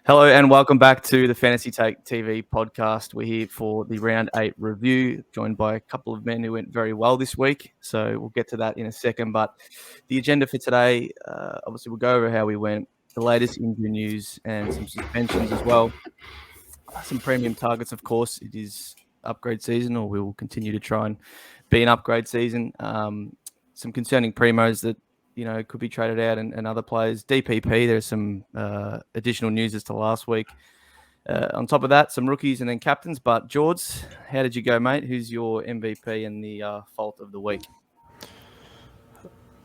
Hello and welcome back to the Fantasy Take TV podcast. We're here for the Round 8 review, joined by a couple of men who went very well this week. So we'll get to that in a second. But the agenda for today, obviously we'll go over how we went, the latest injury news and some suspensions as well. Some premium targets, of course. It is upgrade season, or we will continue to try and be an upgrade season. Some concerning primos that could be traded out and other players. DPP, there's some additional news as to last week. On top of that, some rookies and then captains. But George, how did you go, mate? Who's your MVP and the fault of the week?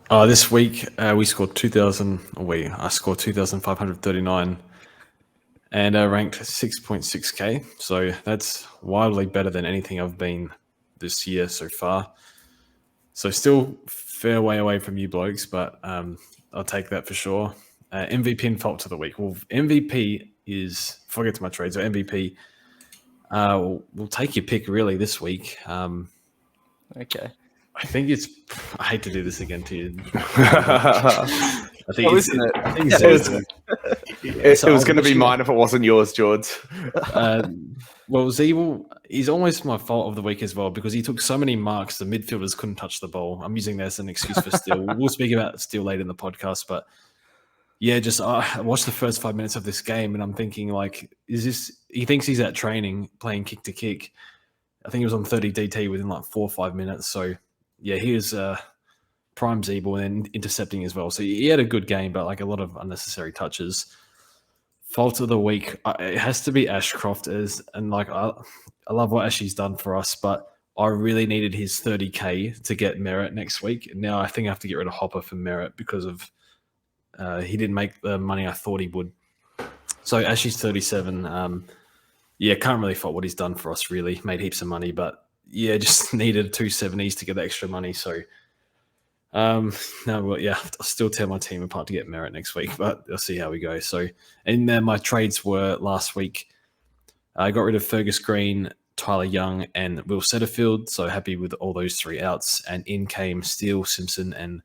This week we scored 2,000. I scored 2,539 and ranked 6.6k. So that's wildly better than anything I've been this year so far. So still fair way away from you blokes, but I'll take that for sure. MVP and fault of the week. Well, MVP is, before I get to my trades, so MVP, we'll take your pick really this week. Okay. I think I hate to do this again to you. I think it was going to be mine if it wasn't yours, George. Well, Zeeble, he's almost my fault of the week as well because he took so many marks the midfielders couldn't touch the ball. I'm using that as an excuse for Steele. We'll speak about Steele later in the podcast, but yeah, just I watched the first 5 minutes of this game and I'm thinking like, he thinks he's at training playing kick to kick. I think he was on 30 DT within like 4 or 5 minutes. So yeah, he was prime Zeeble and then intercepting as well. So he had a good game, but like a lot of unnecessary touches. Fault of the week, it has to be Ashcroft. I love what Ashy's done for us, but I really needed his 30k to get merit next week. Now I think I have to get rid of Hopper for merit because of he didn't make the money I thought he would. So Ashy's 37. Can't really fault what he's done for us. Really made heaps of money, but yeah, just needed 270s to get the extra money. So. I'll still tear my team apart to get merit next week, but I'll see how we go. So, and then my trades were last week. I got rid of Fergus Green, Tyler Young, and Will Setterfield. So happy with all those 3 outs. And in came Steele, Simpson, and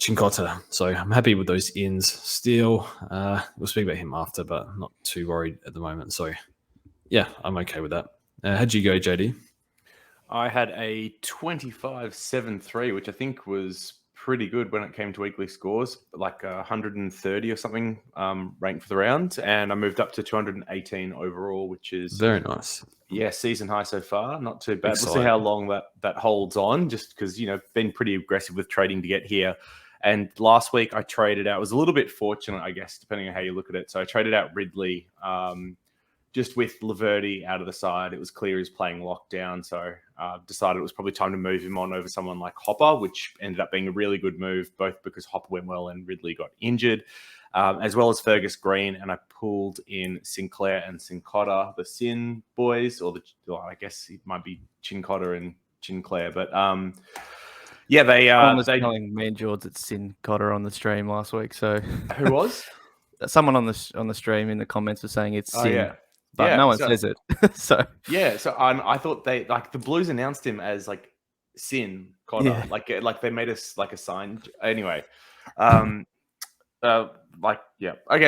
Chincotta. So I'm happy with those ins. Steele, we'll speak about him after, but I'm not too worried at the moment. So yeah, I'm okay with that. How'd you go, JD? I had a 25-7-3, which I think was pretty good when it came to weekly scores, like 130 or something ranked for the round. And I moved up to 218 overall, which is... very nice. Yeah, season high so far. Not too bad. Exciting. We'll see how long that holds on, just because, been pretty aggressive with trading to get here. And last week I traded out, it was a little bit fortunate, I guess, depending on how you look at it. So I traded out Ridley, just with Laverty out of the side. It was clear he's playing lockdown, so decided it was probably time to move him on over someone like Hopper, which ended up being a really good move, both because Hopper went well and Ridley got injured, as well as Fergus Green, and I pulled in Sinclair and Cincotta, the Sin boys, I guess it might be Chincotta and Chinclair, but they was telling me and George that Sin Cotter on the stream last week. So who was? Someone on the stream in the comments was saying it's Sin. Yeah. But no one says it. So I thought they the Blues announced him as like Sin Cotter, like they made us like a sign. Anyway, okay,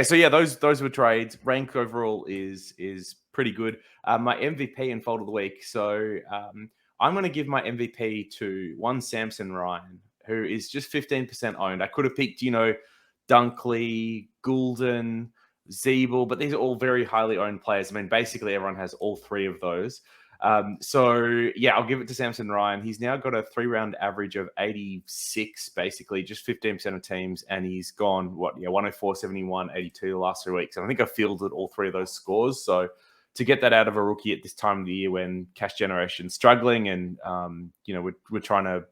so yeah, those were trades. Rank overall is pretty good. My MVP and fault of the week. So I'm going to give my MVP to one Samson Ryan, who is just 15% owned. I could have picked Dunkley, Goulden, Zeeble, but these are all very highly owned players. I mean, basically everyone has all 3 of those. I'll give it to Samson Ryan. He's now got a 3-round average of 86, basically just 15% of teams, and he's gone 104, 71, 82 the last 3 weeks. And I think I fielded all 3 of those scores. So to get that out of a rookie at this time of the year when cash generation's struggling and we're trying to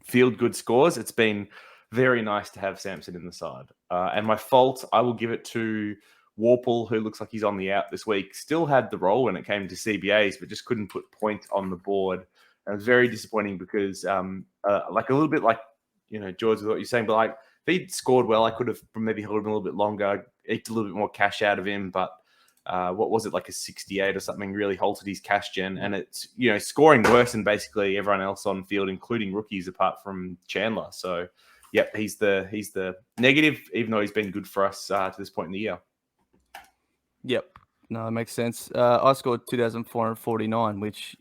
field good scores, it's been very nice to have Samson in the side. And my fault, I will give it to Warple, who looks like he's on the out this week. Still had the role when it came to CBAs, but just couldn't put points on the board. And it was very disappointing because, like a little bit like, George, what you're saying, but like if he'd scored well, I could have maybe held him a little bit longer, eked a little bit more cash out of him. But what was it, like a 68 or something, really halted his cash gen. And it's, scoring worse than basically everyone else on field, including rookies apart from Chandler. So, yep, he's the negative, even though he's been good for us to this point in the year. Yep. No, that makes sense. I scored 2,449, which,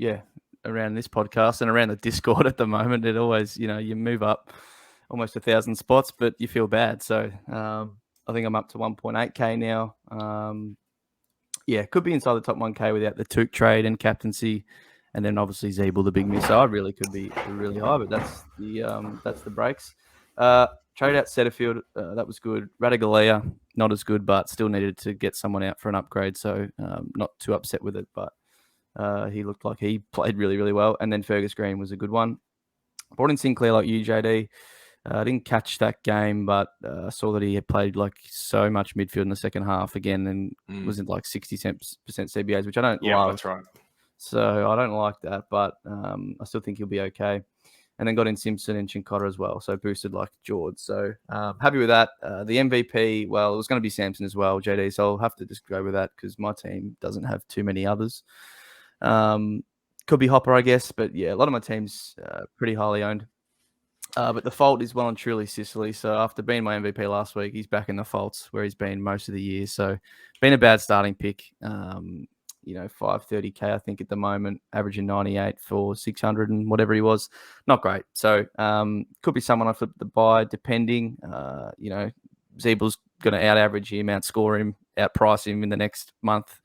around this podcast and around the Discord at the moment, it always, you move up almost 1,000 spots, but you feel bad. So I think I'm up to 1.8K now. Could be inside the top 1K without the Took trade and captaincy. And then obviously Zeeble, the big miss. So I really could be really high, but that's the breaks. Trade out Setterfield, that was good. Radigalia, not as good, but still needed to get someone out for an upgrade. So not too upset with it, but he looked like he played really, really well. And then Fergus Green was a good one. Brought in Sinclair like you, JD. I didn't catch that game, but I saw that he had played like so much midfield in the second half again and was in like 60% CBAs, which I don't love. Yeah, that's right. So I don't like that, but I still think he'll be okay. And then got in Simpson and Chincotta as well, so boosted like George. So happy with that. The MVP, well, it was going to be Samson as well, JD, so I'll have to just go with that because my team doesn't have too many others. Could be Hopper, I guess, but yeah, a lot of my team's pretty highly owned. But the fault is well and truly Sicily. So after being my MVP last week, he's back in the faults where he's been most of the year. So been a bad starting pick. 530K, I think, at the moment, averaging 98 for 600 and whatever he was. Not great. So could be someone I flip the buy, depending. Zeebel's going to out-average him, outscore him, outprice him in the next month,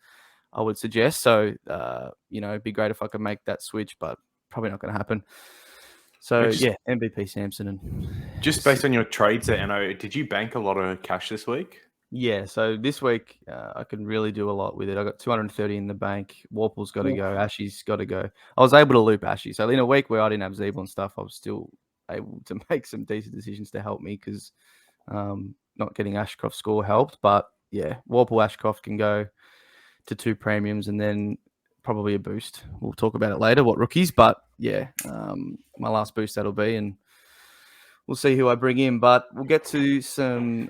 I would suggest. So, it'd be great if I could make that switch, but probably not going to happen. So, MVP Samson. And just based on your trades at NO, did you bank a lot of cash this week? Yeah, so this week I can really do a lot with it. I got 230 in the bank. Warple's got to go. Ashy's got to go. I was able to loop Ashy. So in a week where I didn't have Zeeble and stuff, I was still able to make some decent decisions to help me because not getting Ashcroft's score helped. But yeah, Warple Ashcroft can go to 2 premiums and then probably a boost. We'll talk about it later, what rookies. But yeah, my last boost that'll be, and we'll see who I bring in. But we'll get to some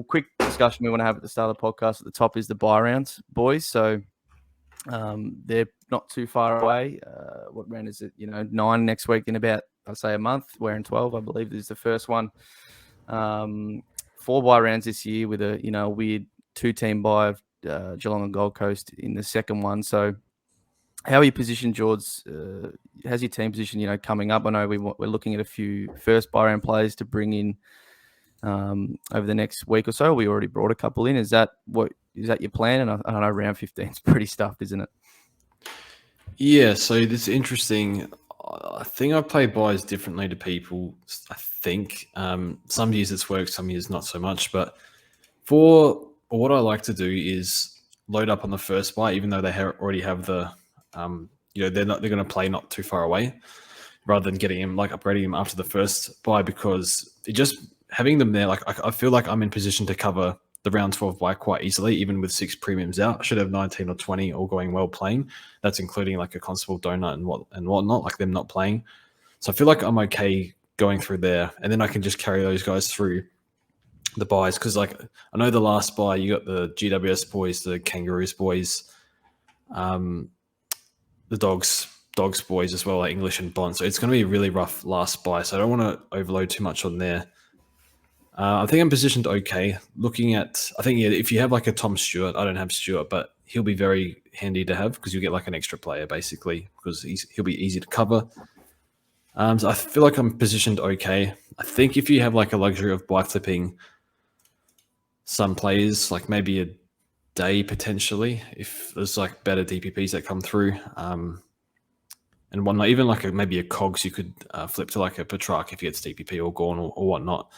quick discussion we want to have at the start of the podcast. At the top is the buy rounds, boys. So they're not too far away. What round is it? 9 next week in about, I'd say, a month. We're in 12, I believe, is the first one. 4 buy rounds this year with a weird 2-team buy of Geelong and Gold Coast in the second one. So how are you positioned, George? How's your team position, coming up? I know we're looking at a few first buy round players to bring in over the next week or so. We already brought a couple in. Is that your plan? And I don't know, round 15 is pretty stuffed, isn't it? Yeah, so this is interesting. I think I play buys differently to people. I think some years it's worked, some years not so much. But for what I like to do is load up on the first buy, even though they already have the, they're going to play not too far away, rather than getting him upgrading him after the first buy, because it just having them there, I feel like I'm in position to cover the round 12 buy quite easily, even with 6 premiums out. I should have 19 or 20 all going well playing. That's including like a Constable Donut and whatnot, like them not playing. So I feel like I'm okay going through there, and then I can just carry those guys through the buys, because I know the last buy you got the GWS boys, the Kangaroos boys, the dogs boys as well, like English and Bond. So it's going to be a really rough last buy. So I don't want to overload too much on there. I think I'm positioned okay. Looking at, I think if you have like a Tom Stewart, I don't have Stewart, but he'll be very handy to have because you get like an extra player basically, because he'll be easy to cover. So I feel like I'm positioned okay. I think if you have like a luxury of buy flipping some players, like maybe a day potentially, if there's like better DPPs that come through, and whatnot, even like maybe a Cogs, you could flip to like a Petrarch if he gets DPP or Gorn or whatnot.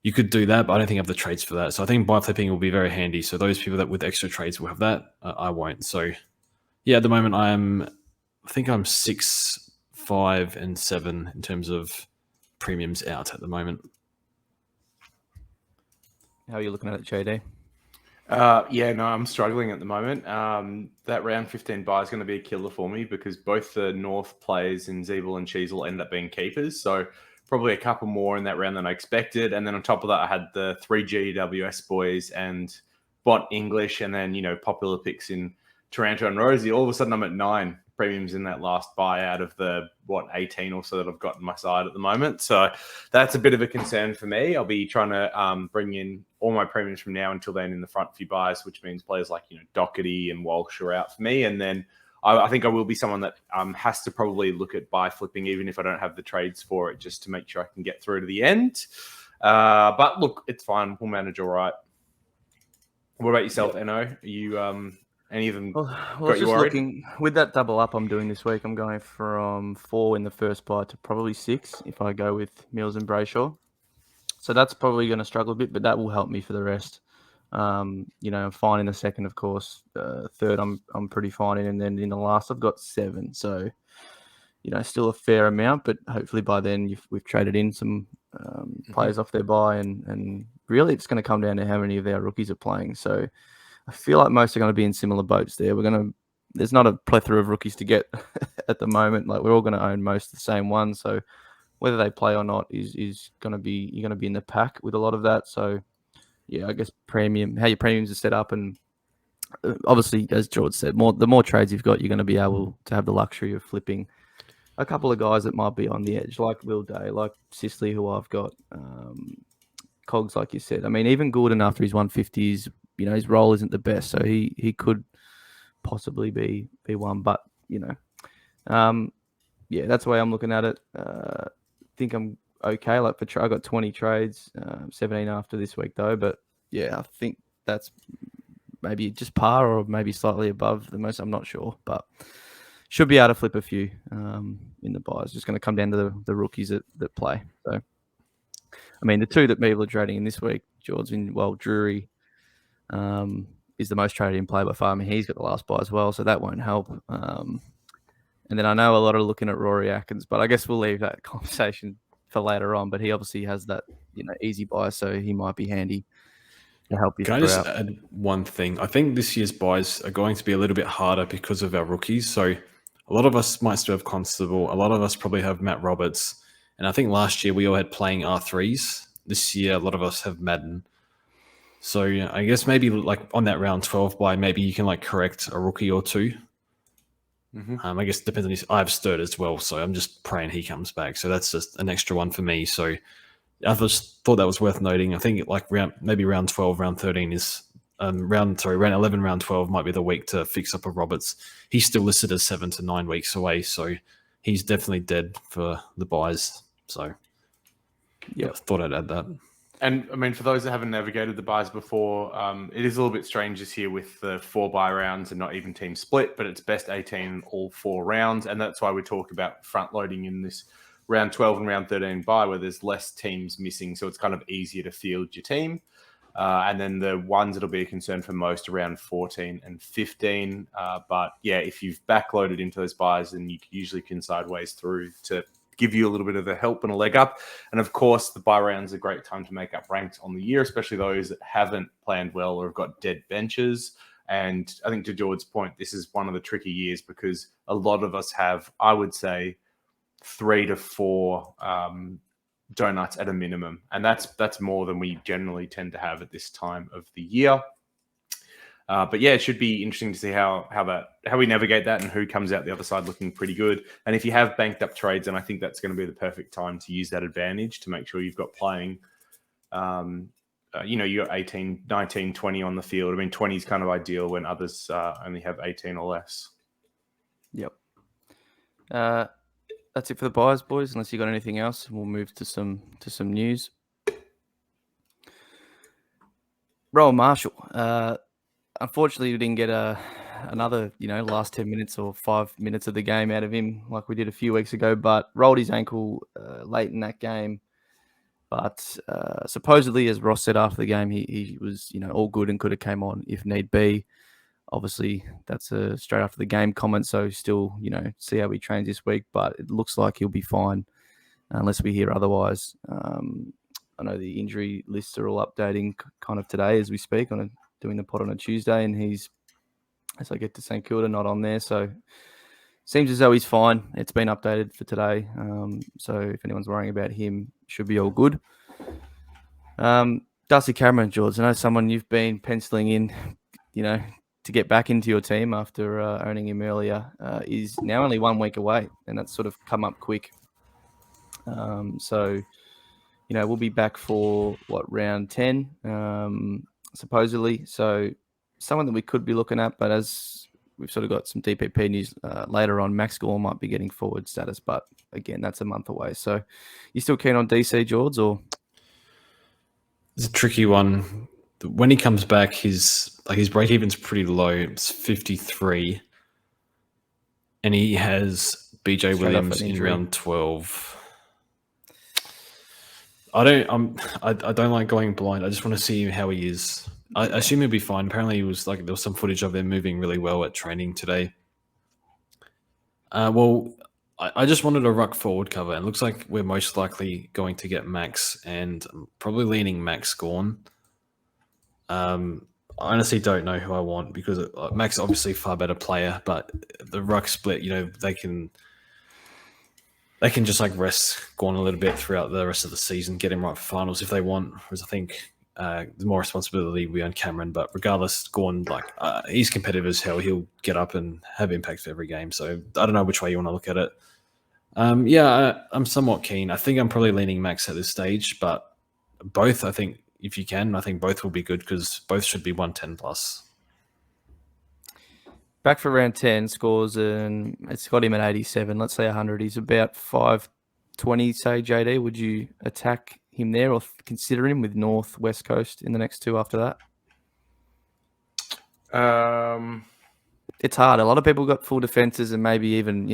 You could do that, but I don't think I have the trades for that. So I think buy flipping will be very handy. So those people that with extra trades will have that. I won't. So yeah, at the moment I think I'm 6, 5, and 7 in terms of premiums out at the moment. How are you looking at it, JD? I'm struggling at the moment. That round 15 buy is going to be a killer for me because both the North players in Zeeble and Cheezel end up being keepers. So probably a couple more in that round than I expected. And then on top of that, I had the 3 GWS boys and Bot English, and then, popular picks in Taranto and Rosie. All of a sudden, I'm at 9 premiums in that last buy out of the 18 or so that I've got on my side at the moment. So that's a bit of a concern for me. I'll be trying to bring in all my premiums from now until then in the front few buys, which means players like Doherty and Walsh are out for me, and then I think I will be someone that has to probably look at buy flipping, even if I don't have the trades for it, just to make sure I can get through to the end. But look, it's fine. We'll manage all right. What about yourself, Eno? Are you any of them Well, got you just worried? looking with that double up I'm doing this week. I'm going from 4 in the first buy to probably 6 if I go with Mills and Brayshaw. So that's probably going to struggle a bit, but that will help me for the rest. I'm fine in the second, of course. Third, I'm pretty fine in, and then in the last, I've got 7. So, still a fair amount, but hopefully by then we've traded in some players off their buy, and really it's going to come down to how many of our rookies are playing. So I feel like most are going to be in similar boats there. There's not a plethora of rookies to get at the moment. Like we're all going to own most of the same ones. So whether they play or not is going to be, you're going to be in the pack with a lot of that. So yeah, I guess how your premiums are set up, and obviously, as George said, the more trades you've got, you're going to be able to have the luxury of flipping a couple of guys that might be on the edge, like Will Day, like Sisley, who I've got, Cogs, like you said. I mean, even Gordon after his 150s, his role isn't the best, so he could possibly be one, but yeah, that's the way I'm looking at it. Think I'm okay. Like I got 20 trades, 17 after this week though. But yeah, I think that's maybe just par or maybe slightly above the most. I'm not sure, but should be able to flip a few in the buys. Just going to come down to the rookies that play. So, I mean, the two that people are trading in this week, Drury is the most traded in play by far. I mean, he's got the last buy as well, so that won't help. And then I know a lot are looking at Rory Atkins, but I guess we'll leave that conversation for later on. But he obviously has that, easy buy, so he might be handy to help you. Can I just add one thing? I think this year's buys are going to be a little bit harder because of our rookies. So a lot of us might still have Constable. A lot of us probably have Matt Roberts. And I think last year we all had playing R3s. This year, a lot of us have Madden. So yeah, I guess maybe like on that round 12 buy, maybe you can like correct a rookie or two. I guess it depends on I have Sturt as well, so I'm just praying he comes back. So that's just an extra one for me. So I just thought that was worth noting. I think like maybe round 12, round 13 is round 11, round 12 might be the week to fix up a Roberts. He's still listed as 7 to 9 weeks away, so he's definitely dead for the buys. So yeah, I thought I'd add that. And I mean, for those that haven't navigated the buys before, it is a little bit strange this year with the 4 buy rounds and not even team split, but it's best 18 in all 4 rounds. And that's why we talk about front loading in this round 12 and round 13 buy, where there's less teams missing. So it's kind of easier to field your team. And then the ones that'll be a concern for most around 14 and 15. But yeah, if you've backloaded into those buys, then you usually can sideways through to give you a little bit of a help and a leg up. And of course, the buy round's a great time to make up ranks on the year, especially those that haven't planned well or have got dead benches. And I think to George's point, this is one of the tricky years because a lot of us have, I would say, 3 to 4 donuts at a minimum. And that's more than we generally tend to have at this time of the year. But yeah, it should be interesting to see how we navigate that and who comes out the other side looking pretty good. And if you have banked up trades, then I think that's going to be the perfect time to use that advantage to make sure you've got playing, you got 18, 19, 20 on the field. I mean, 20 is kind of ideal when others only have 18 or less. Yep. That's it for the buys, boys. Unless you got anything else, we'll move to some news. Rowan Marshall. Unfortunately, we didn't get another, last 10 minutes or 5 minutes of the game out of him like we did a few weeks ago, but rolled his ankle late in that game. But supposedly, as Ross said after the game, he was, all good and could have came on if need be. Obviously, that's a straight after the game comment, so still, see how he trains this week, but it looks like he'll be fine unless we hear otherwise. I know the injury lists are all updating kind of today as we speak, doing the pod on a Tuesday, and he's, as I get to St Kilda, not on there, so seems as though he's fine. It's been updated for today, so if anyone's worrying about him, should be all good. Darcy Cameron, George, I know someone you've been penciling in, to get back into your team after owning him earlier is now only 1 week away, and that's sort of come up quick. So, we'll be back for round 10, supposedly. So someone that we could be looking at, but as we've sort of got some DPP news later on, Max Gorn might be getting forward status, but again, that's a month away. So you still keen on DC, George, or? It's a tricky one. When he comes back, his break even's pretty low. It's 53, and he has BJ Williams in round 12. I don't like going blind. I just want to see how he is. I assume he'll be fine. Apparently, there was some footage of him moving really well at training today. I just wanted a ruck forward cover, and it looks like we're most likely going to get Max, and I'm probably leaning Max Gorn. I honestly don't know who I want because Max is obviously a far better player, but the ruck split, they can just rest Gorn a little bit throughout the rest of the season, get him right for finals if they want. Whereas I think the more responsibility will be on Cameron, but regardless, Gorn he's competitive as hell. He'll get up and have impact for every game. So I don't know which way you want to look at it. I'm somewhat keen. I think I'm probably leaning Max at this stage, but both, I think, if you can, I think both will be good because both should be 110 plus. Back for round 10 scores, and it's got him at 87. Let's say 100. He's about 520, say, JD. Would you attack him there or consider him with North, West Coast in the next two after that? It's hard. A lot of people got full defenses and maybe even,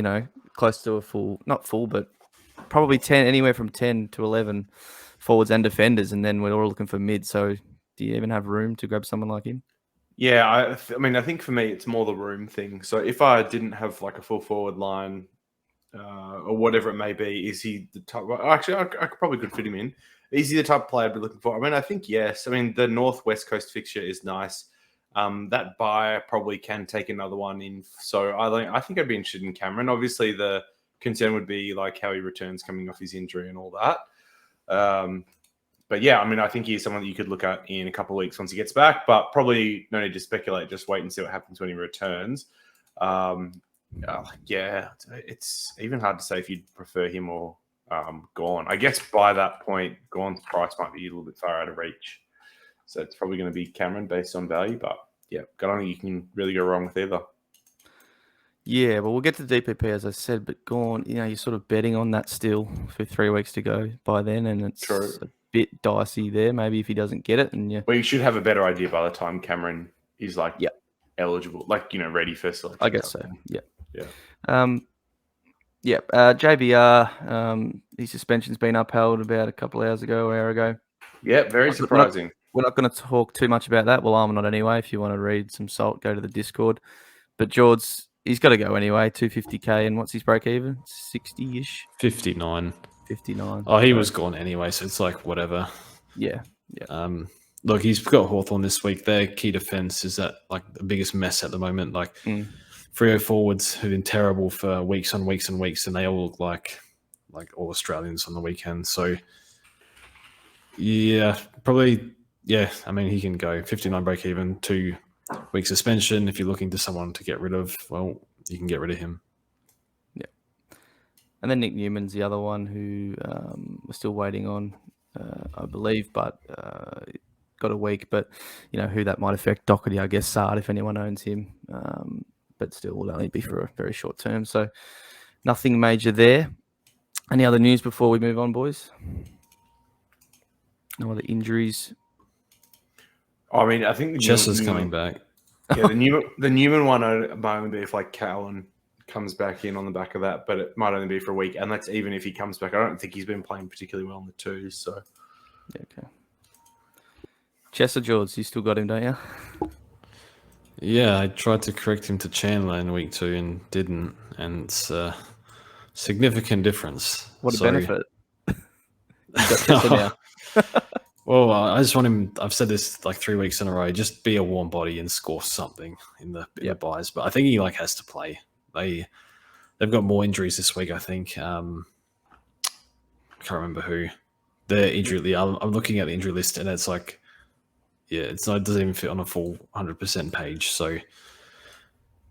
close to a full, not full, but probably 10, anywhere from 10 to 11 forwards and defenders, and then we're all looking for mid. So do you even have room to grab someone like him? Yeah, I think for me, it's more the room thing. So if I didn't have a full forward line or whatever it may be, is he the type? Actually, I probably could fit him in. Is he the type of player I'd be looking for? I think yes. The North West Coast fixture is nice. That buy probably can take another one in. So I think I'd be interested in Cameron. Obviously, the concern would be how he returns coming off his injury and all that. But yeah, I think he's someone that you could look at in a couple of weeks once he gets back, but probably no need to speculate. Just wait and see what happens when he returns. Yeah, it's even hard to say if you'd prefer him or Gorn. I guess by that point, Gorn's price might be a little bit far out of reach. So it's probably going to be Cameron based on value, but yeah, I don't think you can really go wrong with either. Yeah, well, we'll get to DPP, as I said, but Gorn, you're sort of betting on that still for 3 weeks to go by then, and it's True. A bit dicey there, maybe if he doesn't get it. Well, you should have a better idea by the time Cameron is eligible, ready for selection. I guess so. Yeah. Yeah. JBR, his suspension's been upheld about a hour ago. Yeah, very surprising. We're not going to talk too much about that. Well, I'm not anyway. If you want to read some salt, go to the Discord. But George, he's got to go anyway. 250k, and what's his break even? 60-ish. 59. 59. Oh, he was gone anyway, so it's whatever. Yeah. Look, he's got Hawthorn this week. Their key defense is that the biggest mess at the moment. 3-0 forwards who've been terrible for weeks on weeks and weeks, and they all look like all Australians on the weekend. So yeah, probably yeah. He can go 59 break even, 2 week suspension. If you're looking to someone to get rid of, well, you can get rid of him. Yeah. And then Nick Newman's the other one who we're still waiting on, I believe, but got a week. But who that might affect. Doherty, I guess, Sard if anyone owns him. But still will only be for a very short term. So nothing major there. Any other news before we move on, boys? No other injuries? I think Chester's coming back. Yeah, the Newman one might only be if Cowan comes back in on the back of that, but it might only be for a week. And that's even if he comes back. I don't think he's been playing particularly well in the twos. So yeah, okay. Chester George, you still got him, don't you? Yeah, I tried to correct him to Chandler in week 2 and didn't, and it's a significant difference. What a benefit! You got Chester now. Well, I just want him. I've said this 3 weeks in a row. Just be a warm body and score something in the buys. But I think he has to play. They've got more injuries this week. I think. I can't remember who. The injury. I'm looking at the injury list, and it's yeah, it doesn't even fit on a full 100% page. So,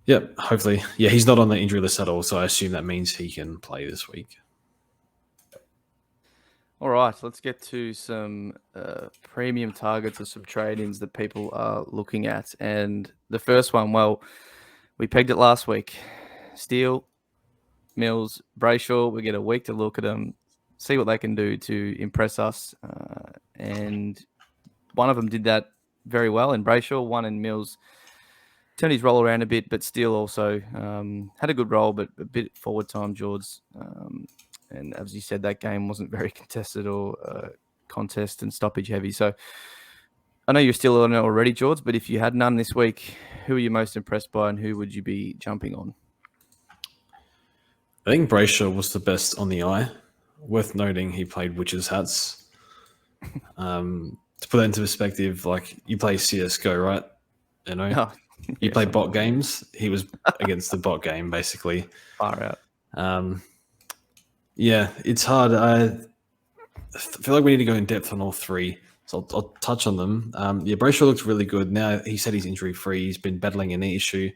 yeah, hopefully, yeah, he's not on the injury list at all. So I assume that means he can play this week. All right, let's get to some premium targets or some trade-ins that people are looking at. And the first one, well, we pegged it last week. Steele, Mills, Brayshaw, we get a week to look at them, see what they can do to impress us. And one of them did that very well in Brayshaw, one in Mills. Turned his roll around a bit, but Steele also had a good roll, but a bit forward time, George. And as you said, that game wasn't very contested or contest and stoppage heavy. So I know you're still on it already, George, but if you had none this week, who are you most impressed by and who would you be jumping on? I think Brayshaw was the best on the eye. Worth noting, he played witches' hats. To put that into perspective, like you play CS:GO, right? You know, you play bot games. He was against the bot game, basically. Far out. Yeah, it's hard. I feel like we need to go in depth on all three. So I'll touch on them. Yeah, Brayshaw looks really good. Now he said he's injury free. He's been battling a knee issue.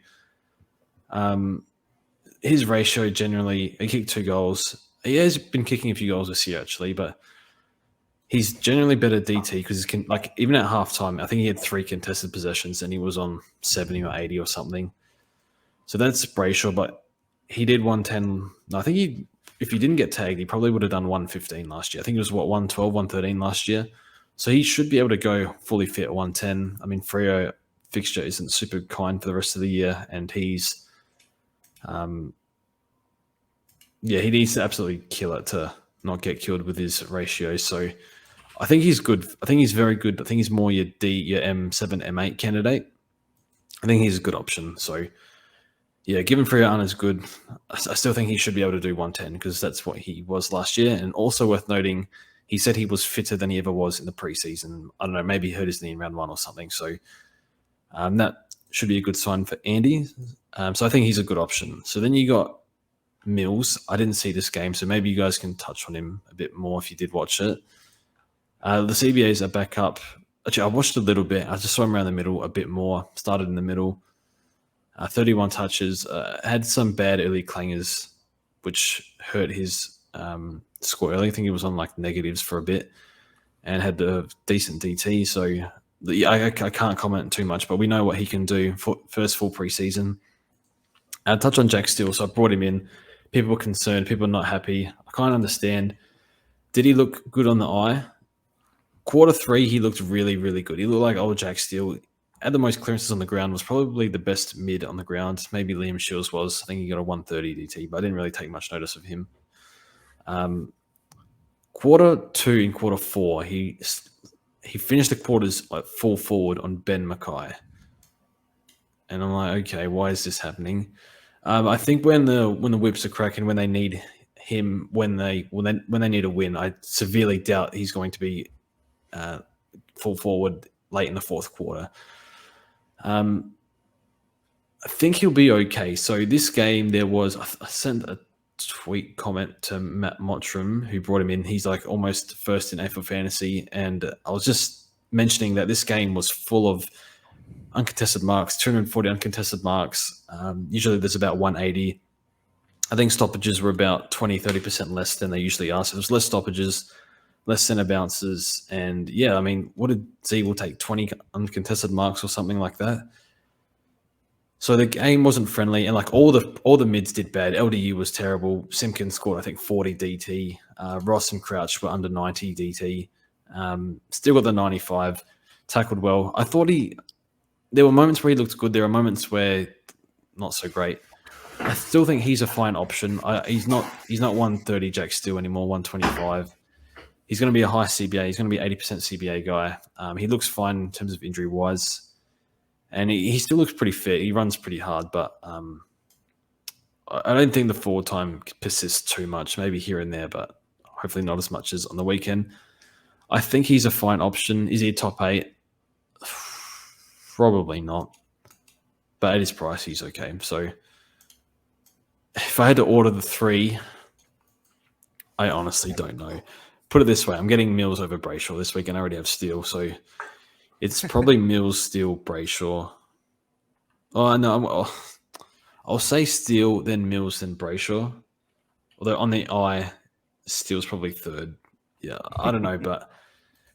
His ratio generally, he kicked 2 goals. He has been kicking a few goals this year actually, but he's generally better DT because like even at halftime, I think he had 3 contested possessions and he was on 70 or 80 or something. So that's Brayshaw, but he did 110. I think if he didn't get tagged, he probably would have done 115 last year. I think it was 112, 113 last year. So he should be able to go fully fit at 110. I mean, Freo fixture isn't super kind for the rest of the year, and he's, he needs to absolutely kill it to not get killed with his ratio. So I think he's good. I think he's very good. I think he's more your M7, M8 candidate. I think he's a good option. So yeah, given Freo aren't as good, I still think he should be able to do 110 because that's what he was last year. And also worth noting, he said he was fitter than he ever was in the preseason. I don't know, maybe he hurt his knee in round 1 or something. So that should be a good sign for Andy. So I think he's a good option. So then you got Mills. I didn't see this game, so maybe you guys can touch on him a bit more if you did watch it. The CBAs are back up. Actually, I watched a little bit. I just saw him around the middle a bit more. Started in the middle. 31 touches. Had some bad early clangers, which hurt his score early. I think he was on like negatives for a bit and had a decent DT. So I can't comment too much, but we know what he can do for first full preseason. Touch on Jack Steele. So I brought him in. People were concerned. People are not happy. I can't understand. Did he look good on the eye? Quarter 3, he looked really, really good. He looked like old Jack Steele. Had the most clearances on the ground, was probably the best mid on the ground. Maybe Liam Shields was. I think he got a 130 DT, but I didn't really take much notice of him. Quarter 2 and quarter 4, he finished the quarters like full forward on Ben Mackay. And I'm like, okay, why is this happening? I think when the whips are cracking, when they need him, when they need a win, I severely doubt he's going to be full forward late in the 4th quarter. I think he'll be okay. So this game, there was I sent a tweet comment to Matt Mottram, who brought him in. He's like almost first in AFL fantasy, and I was just mentioning that this game was full of uncontested marks, 240 uncontested marks. Usually there's about 180. I think stoppages were about 20-30% less than they usually are. So there's less stoppages, less center bounces, and yeah, I mean, what did Z will take 20 uncontested marks or something like that? So the game wasn't friendly, and like all the mids did bad. LDU was terrible. Simpkins scored, I think, 40 DT. Ross and Crouch were under 90 DT. Still got the 95. Tackled well. I thought there were moments where he looked good. There are moments where not so great. I still think he's a fine option. He's not 130 Jack Steele anymore. 125. He's going to be a high CBA. He's going to be 80% CBA guy. He looks fine in terms of injury wise, and he still looks pretty fit. He runs pretty hard, but I don't think the forward time persists too much. Maybe here and there, but hopefully not as much as on the weekend. I think he's a fine option. Is he a top 8? Probably not, but at his price, he's okay. So if I had to order the 3, I honestly don't know. Put it this way, I'm getting Mills over Brayshaw this week, and I already have Steele. So It's probably Mills, Steele, Brayshaw. Oh no, I'll say Steele, then Mills, then Brayshaw. Although on the eye, Steele's probably third. Yeah, I don't know, but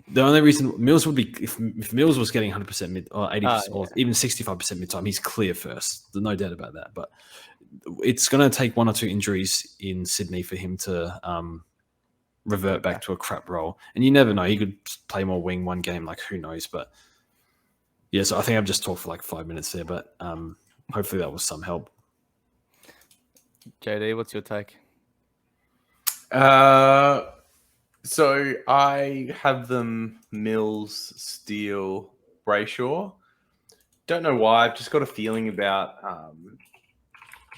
the only reason Mills would be if Mills was getting 100% mid or 80% or even 65% mid time, he's clear first. There's no doubt about that. But it's going to take one or two injuries in Sydney for him to revert back to a crap role. And you never know. He could play more wing one game, like who knows. But yeah, so I think I've just talked for like 5 minutes there, but hopefully that was some help. JD, what's your take? So I have them Mills, Steele, Brayshaw. Don't know why. I've just got a feeling about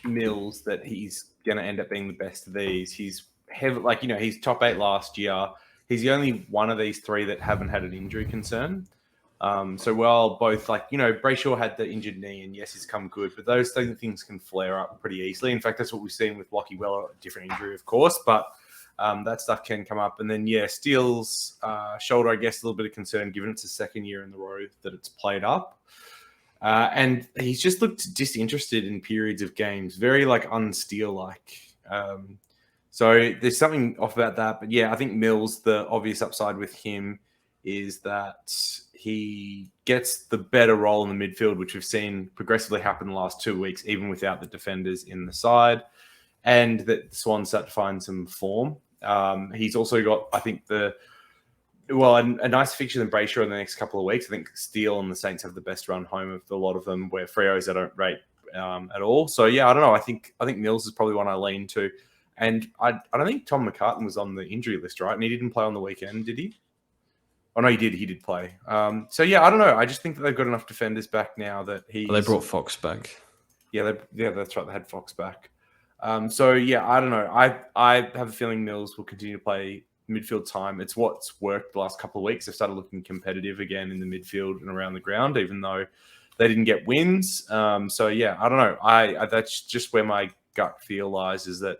Mills that he's going to end up being the best of these. He's heavy, like, you know, he's top 8 last year. He's the only one of these three that haven't had an injury concern. So while both, like, you know, Brayshaw had the injured knee and yes, he's come good, but those things can flare up pretty easily. In fact, that's what we've seen with Lockie Weller, a different injury, of course, but that stuff can come up. And then, yeah, Steele's shoulder, I guess, a little bit of concern given it's the second year in the row that it's played up. And he's just looked disinterested in periods of games, very like unsteel-like. So there's something off about that. But yeah, I think Mills, the obvious upside with him is that he gets the better role in the midfield, which we've seen progressively happen the last 2 weeks, even without the defenders in the side, and that the Swans start to find some form. He's also got, I think, a nice fixture than Brayshaw in the next couple of weeks. I think Steele and the Saints have the best run home of a lot of them, where Freo's I don't rate at all. So yeah, I don't know. I think Mills is probably one I lean to, and I don't think Tom McCartan was on the injury list, right? And he didn't play on the weekend, did he? Oh no, he did. He did play. So yeah, I don't know. I just think that they've got enough defenders back now that he. They brought Fox back. Yeah, that's right. They had Fox back. So yeah, I don't know. I have a feeling Mills will continue to play midfield time. It's what's worked the last couple of weeks. They've started looking competitive again in the midfield and around the ground, even though they didn't get wins. So yeah, I don't know. I that's just where my gut feel lies, is that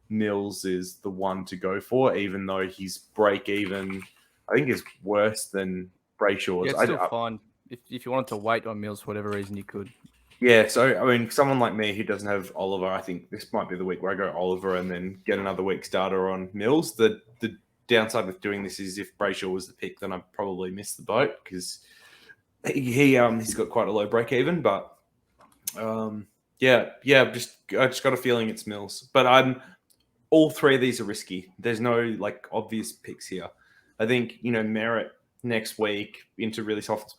Mills is the one to go for, even though his break even, I think, is worse than Brayshaw's. Yeah, it's still fine. If you wanted to wait on Mills for whatever reason, you could. Yeah, so, I mean, someone like me who doesn't have Oliver, I think this might be the week where I go Oliver and then get another week starter on Mills. The downside with doing this is if Brayshaw was the pick, then I'd probably miss the boat because he's got quite a low break even. But, I just got a feeling it's Mills. But all three of these are risky. There's no, like, obvious picks here. I think, you know, Merritt next week into really soft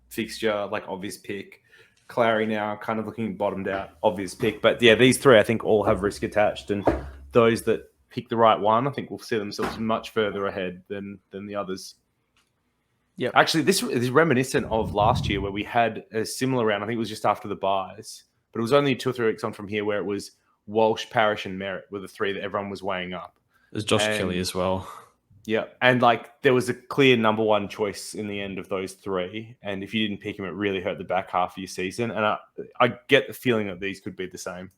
fixture, like, obvious pick. Clary now kind of looking bottomed out, obvious pick. But yeah, these three I think all have risk attached, and those that pick the right one, I think will see themselves much further ahead than the others. Yeah, actually, this is reminiscent of last year where we had a similar round. I think it was just after the buys, but it was only 2 or 3 weeks on from here where it was Walsh, Parrish, and Merritt were the three that everyone was weighing up. There's Josh Kelly as well. Yeah, and like there was a clear number one choice in the end of those three, and if you didn't pick him, it really hurt the back half of your season. And I get the feeling that these could be the same.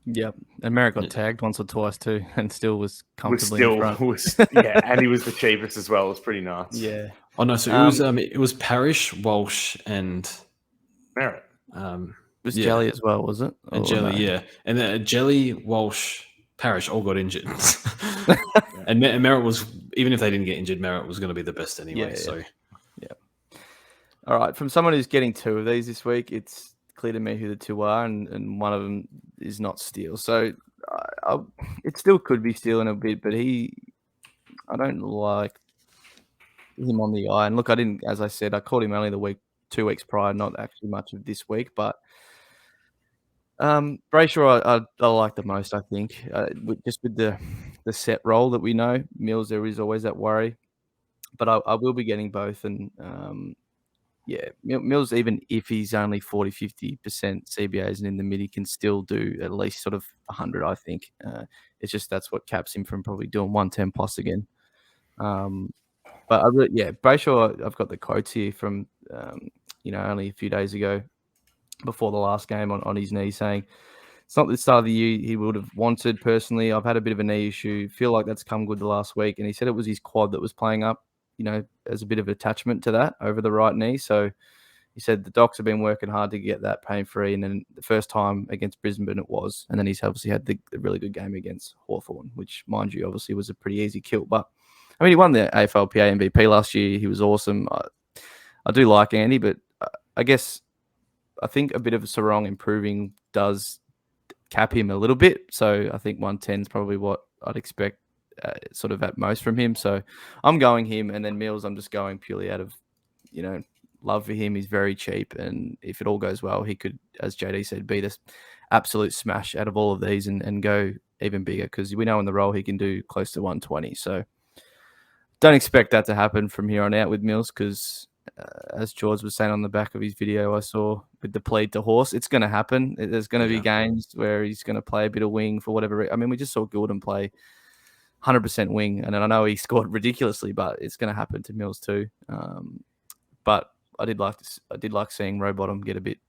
Yeah, and Merritt got tagged once or twice too, and still was comfortably in front. And he was the cheapest as well. It was pretty nuts. Yeah. Oh no, so it was Parrish, Walsh, and Merritt. It was Jelly as well, was it? And Jelly, no? Yeah, and then Jelly, Walsh, Parrish all got injured. And Merritt was, even if they didn't get injured, Merritt was going to be the best anyway. Yeah. All right. From someone who's getting 2 of these this week, it's clear to me who the 2 are, and one of them is not Steele. So it still could be Steele in a bit, but I don't like him on the eye. And look, as I said, I called him only 2 weeks prior, not actually much of this week, but Brayshaw I like the most, I think. Just with the set role that we know, Mills, there is always that worry. But I will be getting both. And, Mills, even if he's only 40-50% CBAs and in the mid, he can still do at least sort of 100, I think. It's just that's what caps him from probably doing 110 plus again. But Brayshaw, I've got the quotes here from, only a few days ago, before the last game on his knee, saying it's not the start of the year he would have wanted personally. I've had a bit of a knee issue. Feel like that's come good the last week. And he said it was his quad that was playing up. as a bit of attachment to that over the right knee. So he said the docs have been working hard to get that pain-free, and then the first time against Brisbane it was, and then he's obviously had the really good game against Hawthorn, which, mind you, obviously was a pretty easy kill. But, I mean, he won the AFLPA MVP last year. He was awesome. I do like Andy, but I think a bit of a Sarong improving does cap him a little bit. So I think 110 is probably what I'd expect sort of at most from him. So I'm going him, and then Mills I'm just going purely out of, love for him. He's very cheap, and if it all goes well, he could, as JD said, be this absolute smash out of all of these and go even bigger, because we know in the role he can do close to 120. So don't expect that to happen from here on out with Mills, because as George was saying on the back of his video I saw with the plead to horse, it's going to happen. There's going to be games where he's going to play a bit of wing for whatever. I mean, we just saw Gordon play 100% wing, and I know he scored ridiculously, but it's going to happen to Mills too. But I did like seeing Rowbottom get a bit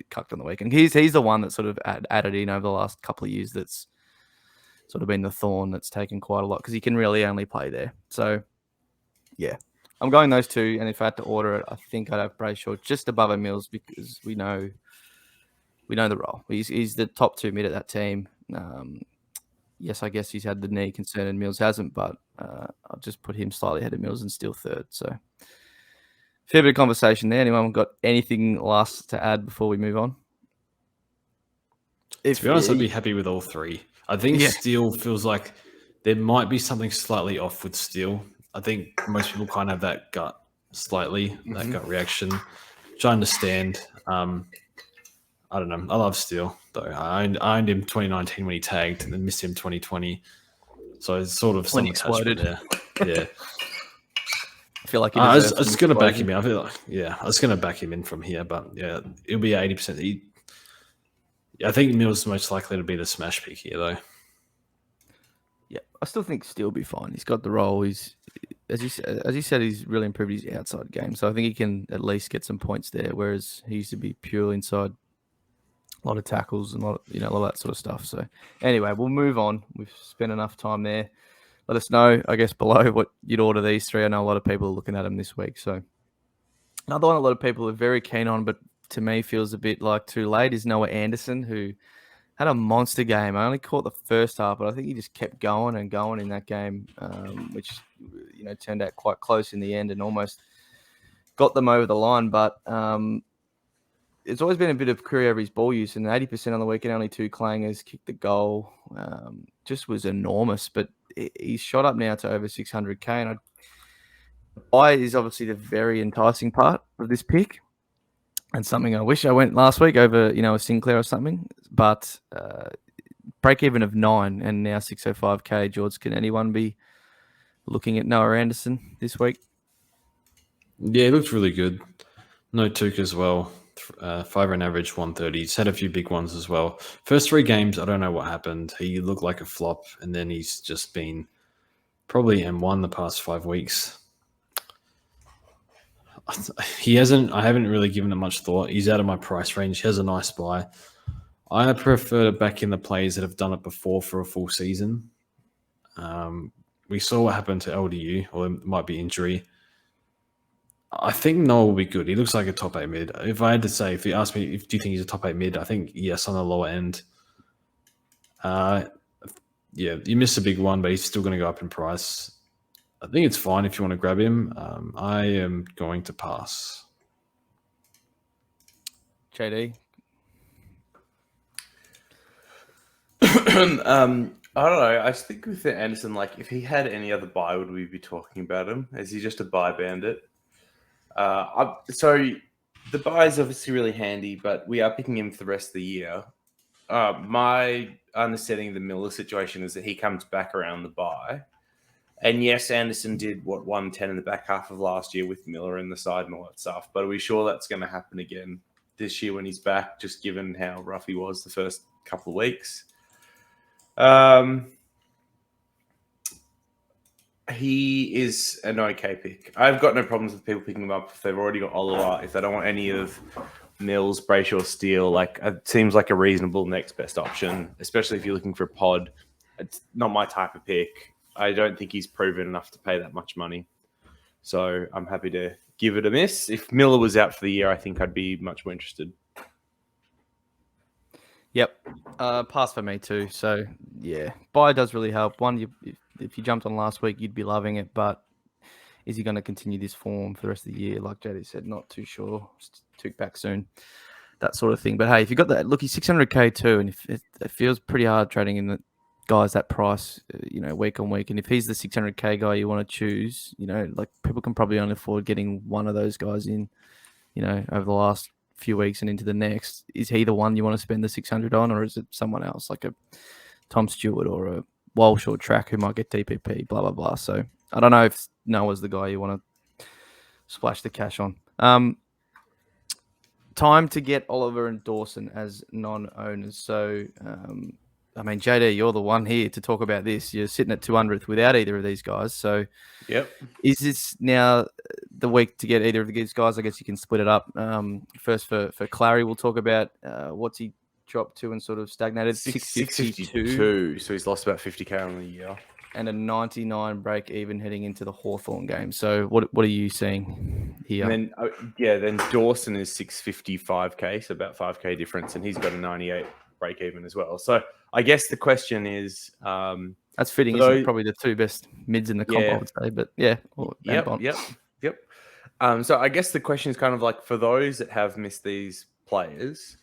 cucked on the weekend. He's the one that sort of added in over the last couple of years. That's sort of been the thorn that's taken quite a lot, because he can really only play there. So yeah, I'm going those two. And if I had to order it, I think I'd have Brayshaw just above a Mills, because we know the role. He's the top 2 mid at that team. Yes, I guess he's had the knee concern and Mills hasn't, but I'll just put him slightly ahead of Mills and still third. So fair bit of conversation there. Anyone got anything last to add before we move on? To be honest, I'd be happy with all three. I think Steele feels like there might be something slightly off with Steele. I think most people kind of have that gut that gut reaction, which I understand. I don't know. I love Steele, though. I owned him 2019 when he tagged, and then missed him 2020. So it's sort of some attachment there. Yeah. I feel like I was going to back him in. I was going to back him in from here, but yeah, it'll be 80%. I think Mills is most likely to be the smash pick here, though. Yeah, I still think Steele will be fine. He's got the role. He's, as you said, he's really improved his outside game. So I think he can at least get some points there, whereas he used to be pure inside. A lot of tackles and a lot of that sort of stuff. So anyway, we'll move on. We've spent enough time there. Let us know, I guess, below what you'd order these three. I know a lot of people are looking at them this week. So another one a lot of people are very keen on, but to me feels a bit like too late, is Noah Anderson, who had a monster game. I only caught the first half, but I think he just kept going and going in that game, which turned out quite close in the end and almost got them over the line. But it's always been a bit of query over his ball use, and 80% on the weekend, only 2 clangers, kicked the goal. Just was enormous, but he's shot up now to over 600k, and buy is obviously the very enticing part of this pick, and something I wish I went last week over, a Sinclair or something, but break even of 9 and now 605k. George, can anyone be looking at Noah Anderson this week? Yeah, he looked really good. No Tuke as well. 5 on average, 130. He's had a few big ones as well. First 3 games, I don't know what happened. He looked like a flop, and then he's just been probably M1 the past 5 weeks. I haven't really given it much thought. He's out of my price range. He has a nice buy. I prefer to back in the players that have done it before for a full season. We saw what happened to LDU, or it might be injury. I think Noah will be good. He looks like a top 8 mid. If I had to say, if you asked me, do you think he's a top 8 mid? I think yes on the lower end. Yeah, you missed a big one, but he's still going to go up in price. I think it's fine if you want to grab him. I am going to pass. JD? I don't know. I think with Anderson, like if he had any other buy, would we be talking about him? Is he just a buy bandit? So the buy is obviously really handy, but we are picking him for the rest of the year. My understanding of the Miller situation is that he comes back around the buy. And yes, Anderson did 110 in the back half of last year with Miller in the side and all that stuff. But are we sure that's going to happen again this year when he's back, just given how rough he was the first couple of weeks? He is an okay pick. I've got no problems with people picking him up if they've already got Oliver. If they don't want any of Mills, Brayshaw, Steele, like it seems like a reasonable next best option, especially if you're looking for a pod. It's not my type of pick. I don't think he's proven enough to pay that much money. So I'm happy to give it a miss. If Miller was out for the year, I think I'd be much more interested. Yep. Pass for me too. So, yeah, buy does really help. One, if you jumped on last week, you'd be loving it. But is he going to continue this form for the rest of the year? Like JD said, not too sure. Took back soon. That sort of thing. But hey, if you got that, look, he's 600k too. And if it feels pretty hard trading in the guys that price, week on week. And if he's the 600k guy you want to choose, like people can probably only afford getting one of those guys in, over the last few weeks and into the next. Is he the one you want to spend the 600 on, or is it someone else like a Tom Stewart or a Walsh or Track who might get DPP, blah, blah, blah. So I don't know if Noah's the guy you want to splash the cash on. Time to get Oliver and Dawson as non-owners. So, JD, you're the one here to talk about this. You're sitting at 200th without either of these guys. So, yep. Is this now the week to get either of these guys? I guess you can split it up. First for Clary, we'll talk about what's he dropped to and sort of stagnated. 652. So he's lost about 50k on the year. And a 99 break even heading into the Hawthorn game. So what are you seeing here? And then Dawson is 655k, so about 5k difference, and he's got a 98 break even as well. So I guess the question is, that's fitting. Isn't it? Probably the two best mids in the comp, I would say. But yeah, yep. So I guess the question is kind of like, for those that have missed these players,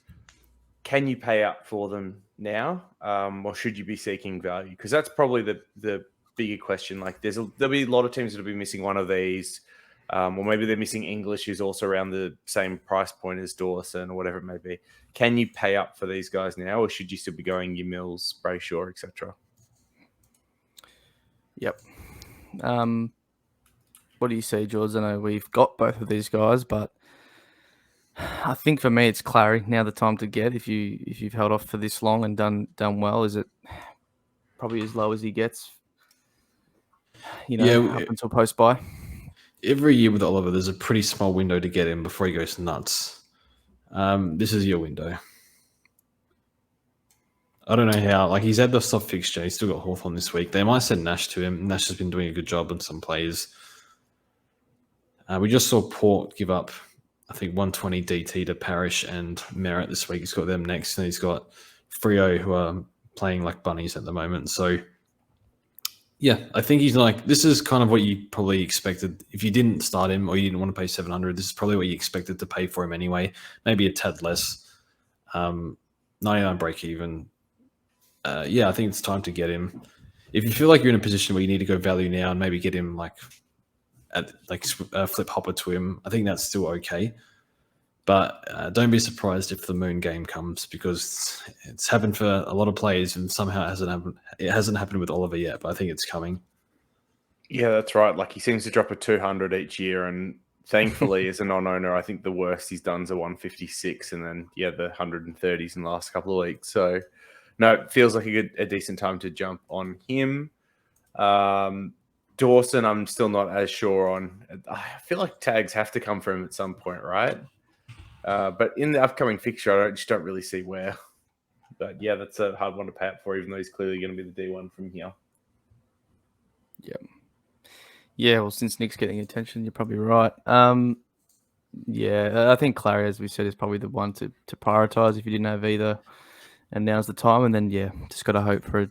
can you pay up for them now, or should you be seeking value? Because that's probably the bigger question. Like, there'll be a lot of teams that'll be missing one of these, or maybe they're missing English, who's also around the same price point as Dawson or whatever it may be. Can you pay up for these guys now, or should you still be going your Mills, Brayshaw, etc.? Yep. What do you see, George? I know we've got both of these guys, but I think for me it's Clary now the time to get. If you've held off for this long and done well, is it probably as low as he gets? Up until post buy. Every year with Oliver, there's a pretty small window to get him before he goes nuts. This is your window. I don't know how. Like, he's had the soft fixture. He's still got Hawthorn this week. They might send Nash to him. Nash has been doing a good job on some plays. We just saw Port give up, I think, 120 DT to Parrish and Merritt this week. He's got them next, and he's got Freo, who are playing like bunnies at the moment. So, yeah, I think he's like, this is kind of what you probably expected. If you didn't start him or you didn't want to pay 700, this is probably what you expected to pay for him anyway. Maybe a tad less. 99 break even. I think it's time to get him. If you feel like you're in a position where you need to go value now and maybe get him flip Hopper to him, I think that's still okay. But don't be surprised if the Moon game comes, because it's happened for a lot of players and somehow it hasn't happened with Oliver yet, but I think it's coming. Yeah, that's right. Like, he seems to drop a 200 each year, and thankfully, as a non-owner, I think the worst he's done is a 156, and then the 130s in the last couple of weeks. So, no, it feels like a decent time to jump on him. Dawson, I'm still not as sure on. I feel like tags have to come for him at some point, right? But in the upcoming fixture, I just don't really see where. But yeah, that's a hard one to pay up for, even though he's clearly going to be the D1 from here. Yep. Yeah, well, since Nick's getting attention, you're probably right. I think Clary, as we said, is probably the one to prioritise if you didn't have either. And now's the time. And then, just got to hope for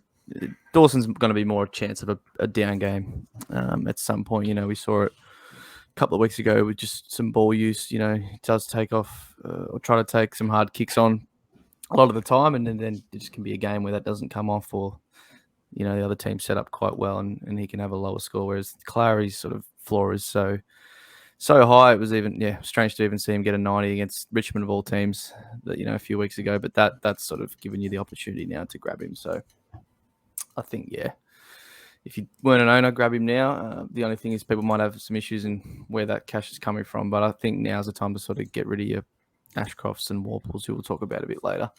Dawson's going to be more a chance of a down game at some point. We saw it a couple of weeks ago with just some ball use. He does take off or try to take some hard kicks on a lot of the time. And then it just can be a game where that doesn't come off, or, the other team set up quite well and he can have a lower score. Whereas Clary's sort of floor is so high. It was even, strange to even see him get a 90 against Richmond of all teams, a few weeks ago. But that's sort of given you the opportunity now to grab him. So I think, if you weren't an owner, grab him now. The only thing is people might have some issues in where that cash is coming from. But I think now's the time to sort of get rid of your Ashcrofts and Warples, who we'll talk about a bit later,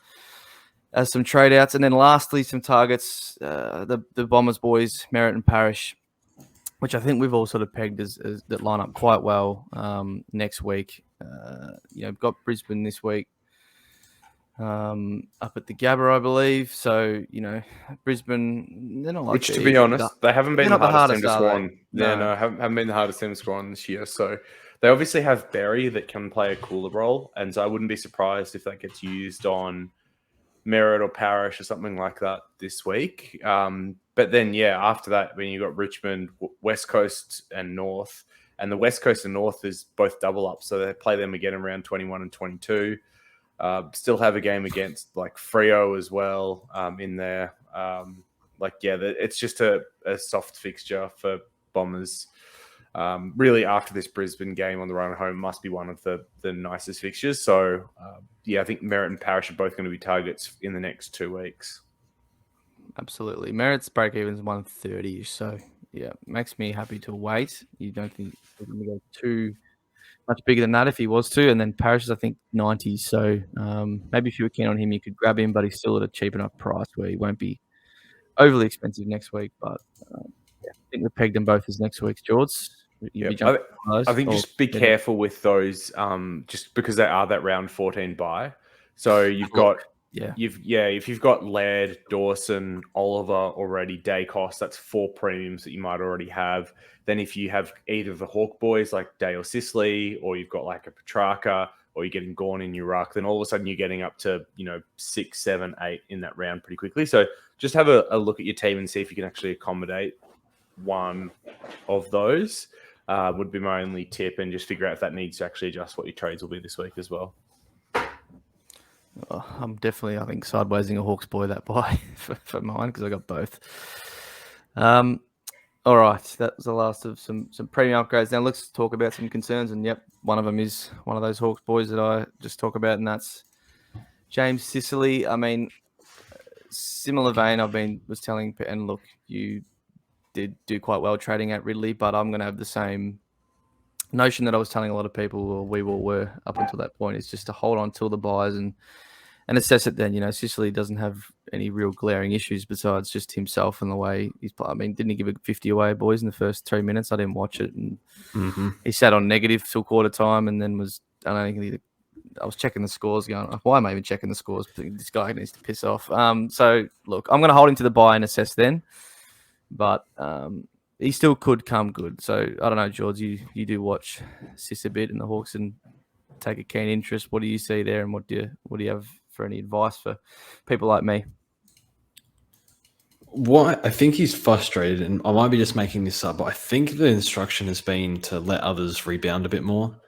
as some trade outs. And then lastly, some targets, the Bombers boys, Merritt and Parrish, which I think we've all sort of pegged as that line up quite well next week. Got Brisbane this week. up at the Gabba, I believe. So, Brisbane, they're not like Which, to be honest, they haven't been they're the not the hardest team to hardest, score are they? on. Yeah, no, haven't been the hardest team to score on this year. So they obviously have Berry that can play a cooler role. And so I wouldn't be surprised if that gets used on Merritt or Parrish or something like that this week. But then, after that, when you've got Richmond, West Coast and North, and the West Coast and North is both double up. So they play them again around 21 and 22. Still have a game against like Freo as well in there. It's just a soft fixture for Bombers. Really, after this Brisbane game on the run home, must be one of the nicest fixtures. So, I think Merritt and Parrish are both going to be targets in the next 2 weeks. Absolutely. Merritt's break even is 130. So, makes me happy to wait. You don't think he's going to go too much bigger than that if he was to. And then Parrish is, I think, 90. So, maybe if you were keen on him, you could grab him, but he's still at a cheap enough price where he won't be overly expensive next week. But I think we pegged them both as next week's, George. I think just be careful with those, just because they are that round 14 bye. So you've got if you've got Laird, Dawson, Oliver already day cost, that's 4 premiums that you might already have. Then if you have either of the Hawk boys like Day or Sicily, or you've got like a Petrarca, or you're getting Gorn in your ruck, then all of a sudden you're getting up to 6, 7, 8 in that round pretty quickly. So just have a look at your team and see if you can actually accommodate one of those. Would be my only tip, and just figure out if that needs to actually adjust what your trades will be this week as well. I'm definitely, I think, sidewaysing a Hawks boy that buy for mine because I got both. All right, that was the last of some premium upgrades. Now let's talk about some concerns, and one of them is one of those Hawks boys that I just talk about, and that's James Sicily. I mean, similar vein. Was telling, and look, you did do quite well trading at Ridley, but I'm going to have the same notion that I was telling a lot of people, or we all were up until that point, is just to hold on till the buys and assess it then. Sicily doesn't have any real glaring issues besides just himself and the way he's playing. I mean, didn't he give a 50 away, boys, in the first 3 minutes? I didn't watch it. And he sat on negative till quarter time and then I was checking the scores going, why am I even checking the scores? This guy needs to piss off. So, look, I'm going to hold him to the buy and assess then. But he still could come good. So, I don't know, George, you do watch Sis a bit in the Hawks and take a keen interest. What do you see there, and what do you have for any advice for people like me? I think he's frustrated, and I might be just making this up, but I think the instruction has been to let others rebound a bit more.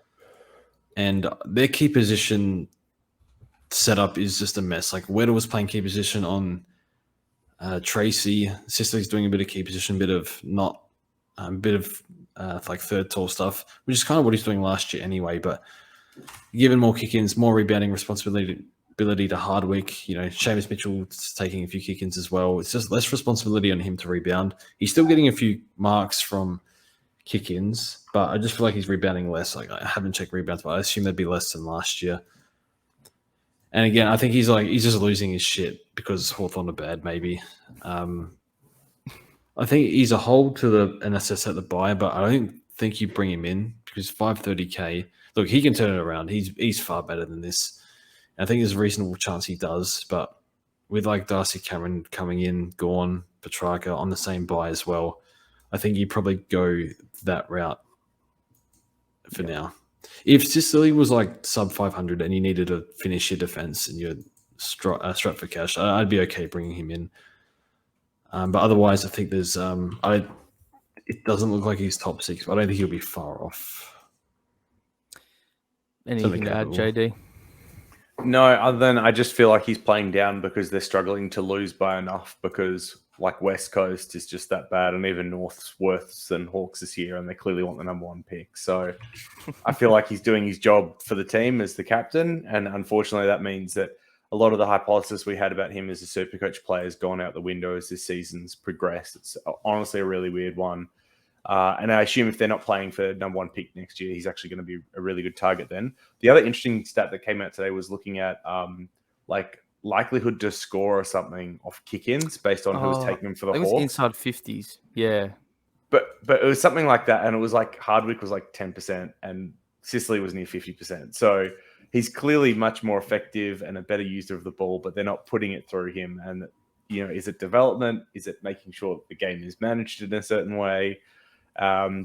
And their key position setup is just a mess. Like, Weddle was playing key position on Tracy. Sicily's doing a bit of key position, bit of like third tall stuff, which is kind of what he's doing last year anyway. But given more kick-ins, more rebounding responsibility to Hardwick, Seamus Mitchell's taking a few kick-ins as well. It's just less responsibility on him to rebound. He's still getting a few marks from kick-ins, but I just feel like he's rebounding less. Like, I haven't checked rebounds, but I assume they'd be less than last year. And again, I think he's just losing his shit because Hawthorn are bad, maybe. I think he's a hold to an assess at the buy, but I don't think you bring him in because 530k. Look, he can turn it around. He's far better than this. I think there's a reasonable chance he does, but with like Darcy Cameron coming in, Gorn, Petrarca on the same buy as well, I think you probably go that route for now. If Sicily was like sub 500 and you needed to finish your defense and you're strapped for cash, I'd be okay bringing him in. But otherwise, I think there's it doesn't look like he's top 6, but I don't think he'll be far off. Anything to add, JD? No, other than I just feel like he's playing down because they're struggling to lose by enough, because like West Coast is just that bad, and even North's worse than Hawks this year, and they clearly want the number 1 pick. So I feel like he's doing his job for the team as the captain, and unfortunately that means that a lot of the hypothesis we had about him as a Supercoach player has gone out the window as this season's progressed. It's honestly a really weird one. And I assume if they're not playing for number 1 pick next year, he's actually going to be a really good target then. The other interesting stat that came out today was looking at like likelihood to score or something off kick-ins based on who was taking them for the Hawks. It was inside 50s, yeah. But it was something like that, and it was like Hardwick was like 10%, and Sicily was near 50%. So he's clearly much more effective and a better user of the ball, but they're not putting it through him. And, is it development? Is it making sure the game is managed in a certain way?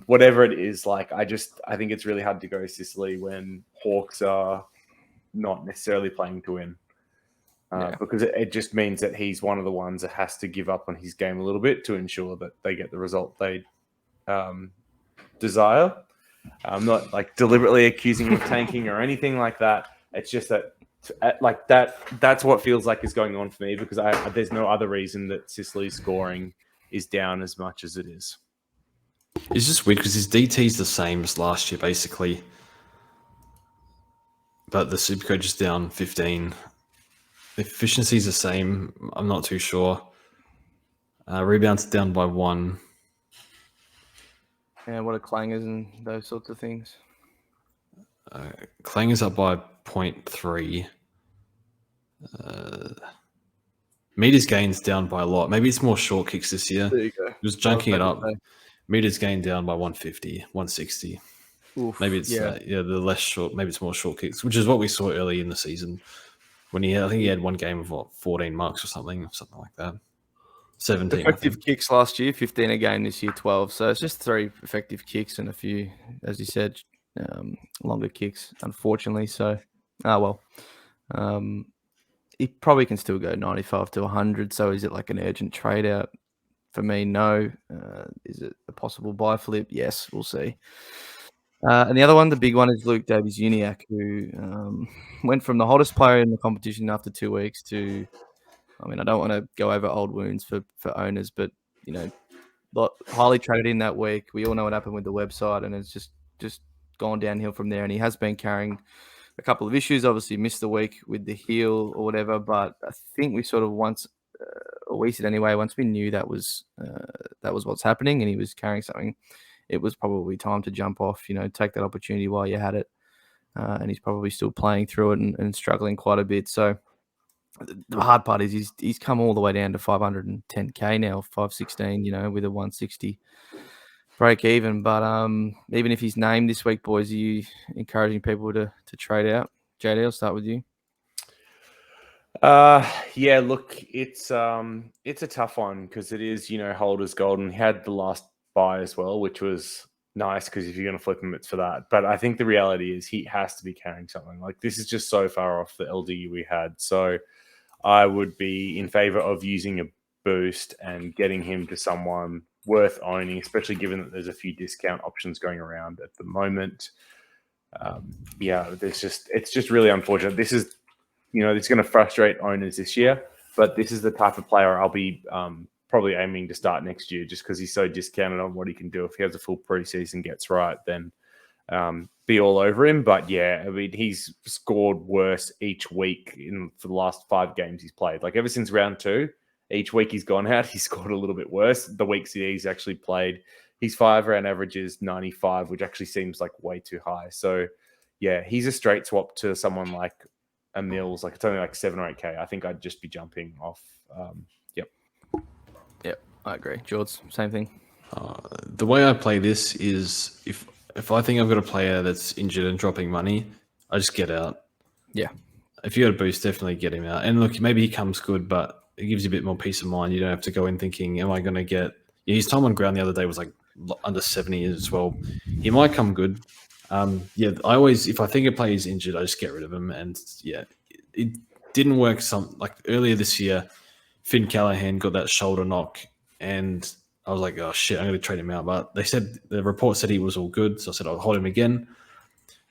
Whatever it is, like, I think it's really hard to go Sicily when Hawks are not necessarily playing to win. Because it just means that he's one of the ones that has to give up on his game a little bit to ensure that they get the result they desire. I'm not like deliberately accusing him of tanking or anything like that. It's just that that's what feels like is going on for me, because there's no other reason that Sicily's scoring is down as much as it is. It's just weird because his DT is the same as last year, basically. But the Supercoach is down 15. The efficiency is the same. I'm not too sure. Rebounds down by 1. Yeah, what are clangers and those sorts of things? Clangers up by 0.3. Meters gains down by a lot. Maybe it's more short kicks this year. There you go. Just junking it up. Meters gained down by 150, 160. Oof, maybe it's the less short. Maybe it's more short kicks, which is what we saw early in the season when I think he had one game of 14 marks or something like that. 17 effective kicks last year, 15 a game this year, 12. So it's just 3 effective kicks and a few, as you said, longer kicks, unfortunately. So, he probably can still go 95 to 100. So is it like an urgent trade out? For me, no. Is it a possible buy flip? Yes, we'll see. And the other one, the big one, is Luke Davies-Uniacke, who went from the hottest player in the competition after 2 weeks to, I mean, I don't want to go over old wounds for owners, but, highly traded in that week. We all know what happened with the website, and it's just gone downhill from there. And he has been carrying a couple of issues. Obviously, missed the week with the heel or whatever, but I think we sort of we said anyway, once we knew that was what's happening and he was carrying something, it was probably time to jump off, take that opportunity while you had it. And he's probably still playing through it and struggling quite a bit. So the hard part is he's come all the way down to 510K now, 516, with a 160 break even. But even if he's named this week, boys, are you encouraging people to trade out? JD, I'll start with you. Yeah, look, it's a tough one because it is, Holder's gold, and he had the last buy as well, which was nice because if you're going to flip him, it's for that. But I think the reality is he has to be carrying something. Like, this is just so far off the LDU we had. So I would be in favor of using a boost and getting him to someone worth owning, especially given that there's a few discount options going around at the moment. It's just really unfortunate. This is, it's going to frustrate owners this year, but this is the type of player I'll be probably aiming to start next year, just because he's so discounted on what he can do. If he has a full preseason, gets right, then be all over him. But yeah, I mean, he's scored worse each week for the last 5 games he's played. Like, ever since round 2, each week he's gone out, he's scored a little bit worse. The weeks he's actually played, his 5-round average is 95, which actually seems like way too high. So yeah, he's a straight swap to someone like a Mills. Like, it's only like 7 or 8K. I think I'd just be jumping off. Yep, I agree. George, same thing. The way I play this is if I think I've got a player that's injured and dropping money, I just get out. Yeah. If you got a boost, definitely get him out. And look, maybe he comes good, but it gives you a bit more peace of mind. You don't have to go in thinking, am I going to get... his time on ground the other day was like under 70 as well. He might come good. I always, if I think a player is injured, I just get rid of him. And yeah, it didn't work. Like earlier this year, Finn Callahan got that shoulder knock, and I was like, oh shit, I'm going to trade him out. But the report said he was all good, so I said I'll hold him again.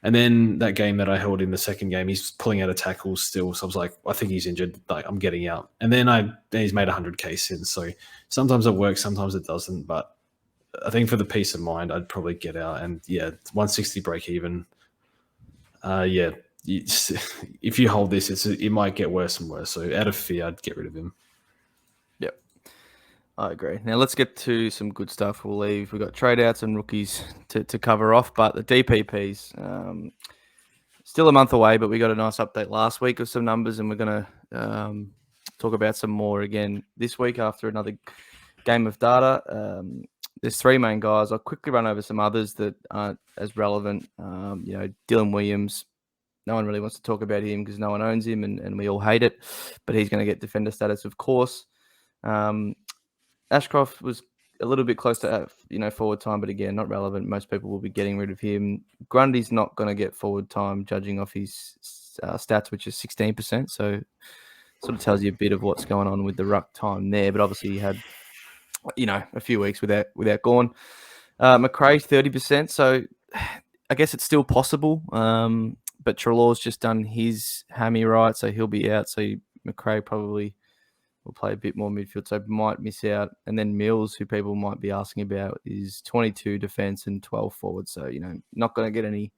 And then that game that I held in the second game, he's pulling out of tackles still. So I was like, I think he's injured. Like, I'm getting out. And then he's made 100K since. So sometimes it works, sometimes it doesn't. But I think for the peace of mind, I'd probably get out. And yeah, 160 break even. If you hold this, it might get worse and worse. So out of fear, I'd get rid of him. Yep, I agree. Now let's get to some good stuff. We've got trade outs and rookies to cover off, but the DPPs still a month away. But we got a nice update last week of some numbers, and we're going to talk about some more again this week after another game of data. There's 3 main guys. I'll quickly run over some others that aren't as relevant. Dylan Williams, no one really wants to talk about him because no one owns him and we all hate it. But he's going to get defender status, of course. Ashcroft was a little bit close to forward time, but again, not relevant. Most people will be getting rid of him. Grundy's not going to get forward time, judging off his stats, which is 16%. So sort of tells you a bit of what's going on with the ruck time there. But obviously, he had a few weeks without Gawn. McRae 30%. So I guess it's still possible. But Trelaw's just done his hammy right, so he'll be out. So McRae probably will play a bit more midfield, so might miss out. And then Mills, who people might be asking about, is 22 defence and 12 forward. So, not going to get any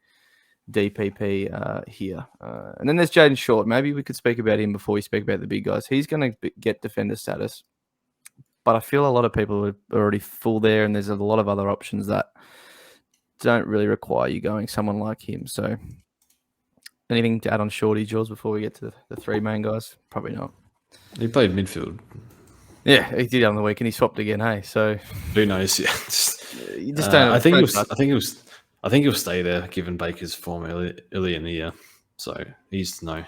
DPP here. And then there's Jaden Short. Maybe we could speak about him before we speak about the big guys. He's going to get defender status. But I feel a lot of people are already full there, and there's a lot of other options that don't really require you going someone like him. So anything to add on Shorty, Jules, before we get to the three main guys? Probably not. He played midfield. Yeah, he did on the week, and he swapped again. Hey, so who knows? Yeah, you just don't. I think he'll stay there given Baker's form early in the year. So he's no.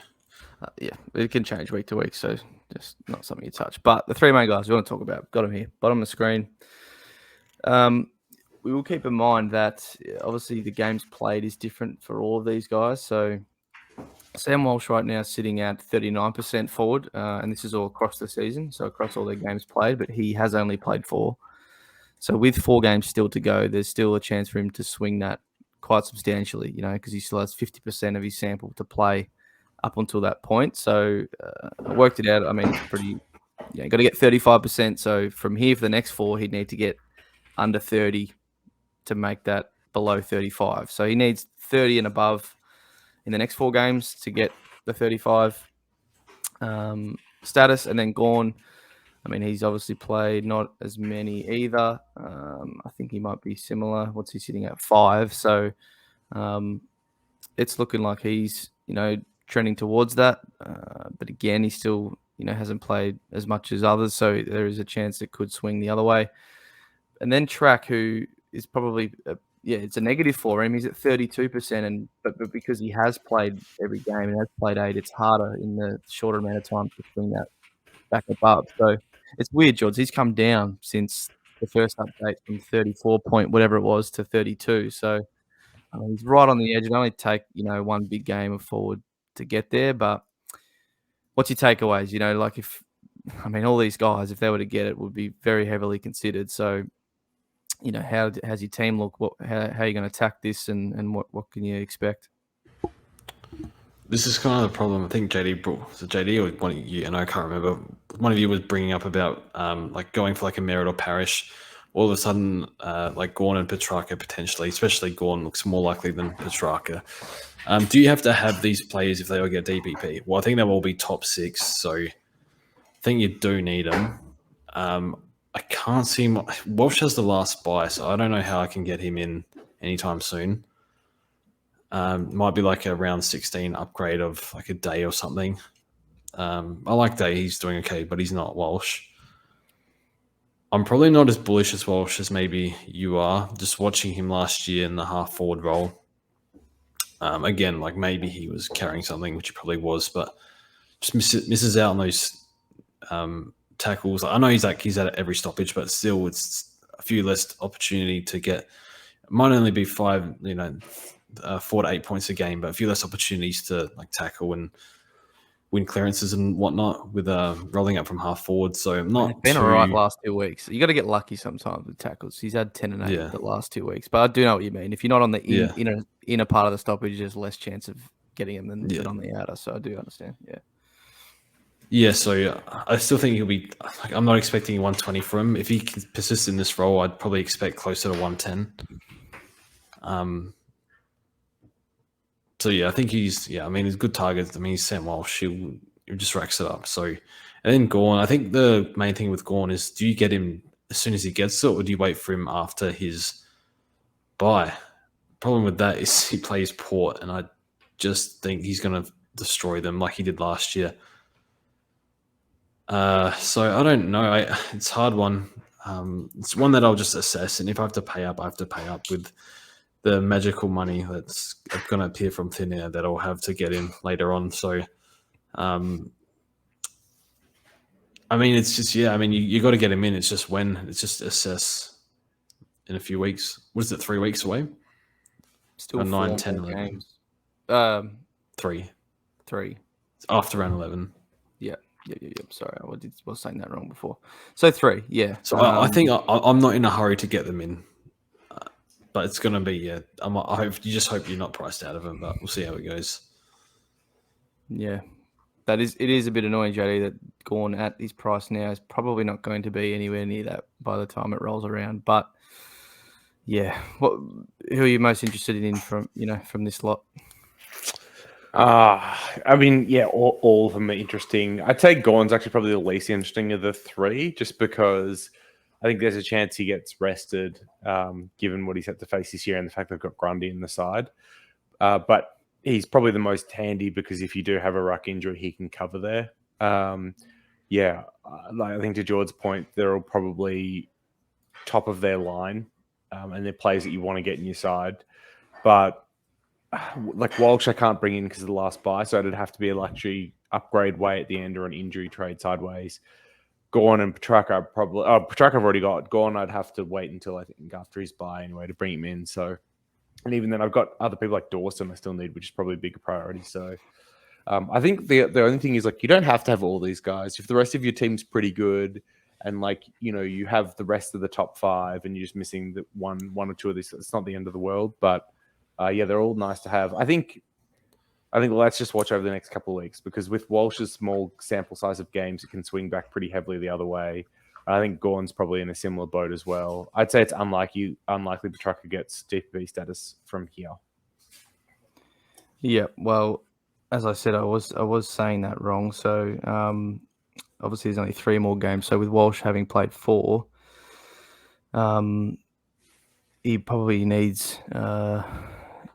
Yeah, it can change week to week, so just not something you touch. But the three main guys we want to talk about, got them here, bottom of the screen. We will keep in mind that obviously the games played is different for all of these guys. So Sam Walsh right now is sitting at 39% forward, and this is all across the season, so across all their games played, but he has only played 4. So with 4 games still to go, there's still a chance for him to swing that quite substantially, because he still has 50% of his sample to play up until that point. So I worked it out. I mean, it's pretty, got to get 35%. So from here for the next 4, he'd need to get under 30 to make that below 35. So he needs 30 and above in the next 4 games to get the 35 status. And then Gawn, I mean, he's obviously played not as many either. I think he might be similar. What's he sitting at? 5. So it's looking like he's, trending towards that. But again, he still, hasn't played as much as others. So there is a chance it could swing the other way. And then Track, who is probably it's a negative for him. He's at 32%, but because he has played every game and has played 8, it's harder in the shorter amount of time to bring that back above. So it's weird, George. He's come down since the first update from 34 point whatever it was to 32. So he's right on the edge. It'll only take one big game of forward to get there. But what's your takeaways? All these guys, if they were to get it, would be very heavily considered. So how does your team look? How are you going to attack this, and what can you expect? This is kind of the problem. I think JD or one of you, and I can't remember. One of you was bringing up about going for a Merritt or Parrish. All of a sudden, Gawn and Petrarca potentially, especially Gawn looks more likely than Petrarca. Do you have to have these players if they all get DPP? Well, I think they'll all be top 6, so I think you do need them. I can't see him. Walsh has the last buy, so I don't know how I can get him in anytime soon. Might be a round 16 upgrade of a Day or something. I like Day. He's doing okay, but he's not Walsh. I'm probably not as bullish as Walsh as maybe you are. Just watching him last year in the half forward role. Again, maybe he was carrying something, which he probably was, but just misses out on those tackles. I know he's at every stoppage, but still, it's a few less opportunity to get. It might only be 5, 4 to 8 points a game, but a few less opportunities to tackle and win clearances and whatnot with rolling up from half forward. So I'm not. It's been all right last 2 weeks. You got to get lucky sometimes with tackles. He's had 10 and 8 the last 2 weeks, but I do know what you mean. If you're not on the inner part of the stoppage, there's less chance of getting him than on the outer. So I do understand. Yeah. Yeah, so I still think he'll be. I'm not expecting 120 from him. If he can persist in this role, I'd probably expect closer to 110. So yeah, I think he's. Yeah, I mean, he's good targets. I mean, he's Sam Walsh. He just racks it up. So, and then Gawn. I think the main thing with Gawn is, do you get him as soon as he gets it, or do you wait for him after his bye? Problem with that is he plays Port, and I just think he's going to destroy them like he did last year. So I don't know. It's a hard one. It's one that I'll just assess, and if I have to pay up, I have to pay up with the magical money that's going to appear from thin air that I'll have to get in later on. So, I mean, it's just, I mean, you got to get him in. It's just when. It's just assess in a few weeks. What is it, 3 weeks away? Still Or 4 9, 10, more 11. games. 3. 3. It's after round 11. Yeah. Sorry, I was saying that wrong before. So 3, yeah. So I think I'm not in a hurry to get them in. But it's going to be, I hope, you just hope you're not priced out of them, but we'll see how it goes. Yeah. It is a bit annoying, JD, that Gawn at his price now is probably not going to be anywhere near that by the time it rolls around. But yeah, who are you most interested in from this lot? I mean, yeah, all of them are interesting. I'd say Gawn's actually probably the least interesting of the 3, just because I think there's a chance he gets rested, given what he's had to face this year and the fact they've got Grundy in the side. But he's probably the most handy because if you do have a ruck injury, he can cover there. I think to George's point, they're all probably top of their line, and they're players that you want to get in your side. But like Walsh, I can't bring in because of the last buy, so it'd have to be a luxury upgrade way at the end or an injury trade sideways. Gawn and Petrarca probably. Oh, Petrarca I've already got. Gawn I'd have to wait until I think after his buy anyway to bring him in. So, and even then, I've got other people like Dawson I still need, which is probably a bigger priority. So, I think the only thing is like you don't have to have all these guys. If the rest of your team's pretty good, and like you have the rest of the top 5, and you're just missing the one or two of these, it's not the end of the world. But they're all nice to have. I think let's just watch over the next couple of weeks because with Walsh's small sample size of games, it can swing back pretty heavily the other way. I think Gawn's probably in a similar boat as well. I'd say it's unlikely Petrarca gets DPP status from here. Yeah, well, as I said, I was saying that wrong. So obviously there's only 3 more games. So with Walsh having played 4, he probably needs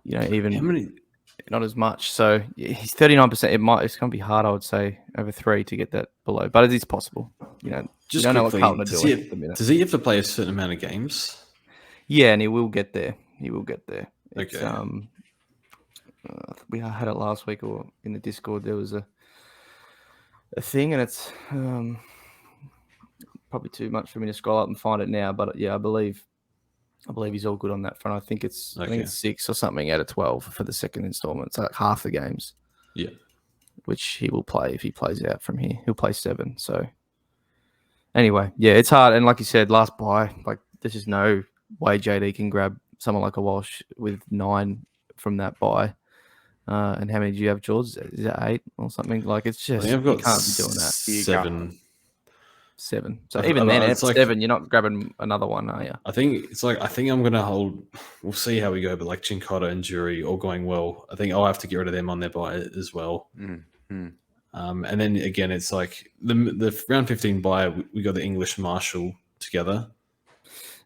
even How many? not as much. So he's 39%. It's going to be hard, I would say, over 3 to get that below, but it is possible. Just don't quickly, know what Carlton are doing at the minute. Does he have to play a certain amount of games? Yeah, and he will get there. It's, Okay. We had it last week or in the Discord. There was a thing, and it's probably too much for me to scroll up and find it now. But yeah, I believe he's all good on that front. I think it's 6 or something out of 12 for the second installment. It's like half the games. Yeah, which he will play if he plays out from here. He'll play 7. So anyway, yeah, it's hard. And like you said, last buy, like there's just no way JD can grab someone like a Walsh with 9 from that buy. And how many do you have, George? Is it 8 or something? Like it's just I've got you can't be doing that. 7. So even then, at 7, you're not grabbing another one, are you? I think I'm going to hold. We'll see how we go, but like Chincotta and Jury all going well. I think I'll have to get rid of them on their buy as well. Mm-hmm. And then again, it's like the round 15 buy. We got the English Marshall together.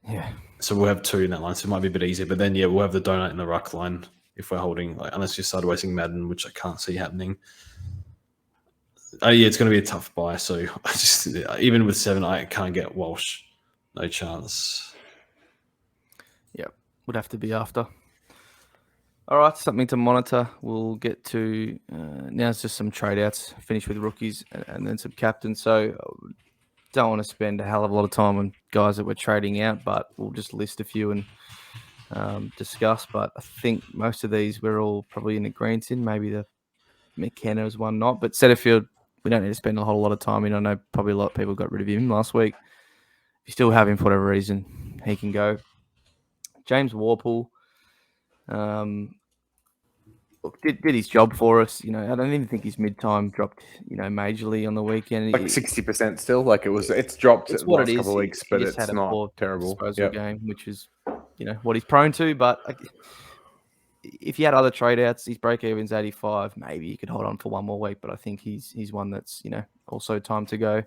Yeah. So we'll have 2 in that line, so it might be a bit easier. But then we'll have the donut in the ruck line if we're holding, like, unless you start wasting Madden, which I can't see happening. It's going to be a tough buy. So I just, even with 7, I can't get Walsh. No chance. Yep, would have to be after. All right, something to monitor. We'll get to now. It's just some trade outs. Finish with rookies and then some captains. So don't want to spend a hell of a lot of time on guys that we're trading out, but we'll just list a few and discuss. But I think most of these we're all probably in agreement in. Maybe the McKenna is one not, but Setterfield, we don't need to spend a whole lot of time in. I know probably a lot of people got rid of him last week. If you still have him for whatever reason, he can go. James Warple did his job for us. I don't even think his mid-time dropped, majorly on the weekend. Like 60% still. Like it's dropped it's the what last it is. couple of weeks, but it's had a not poor terrible. Disposal game, which is, what he's prone to. But if you had other trade outs, his break even's 85. Maybe you could hold on for one more week, but I think he's one that's also time to go.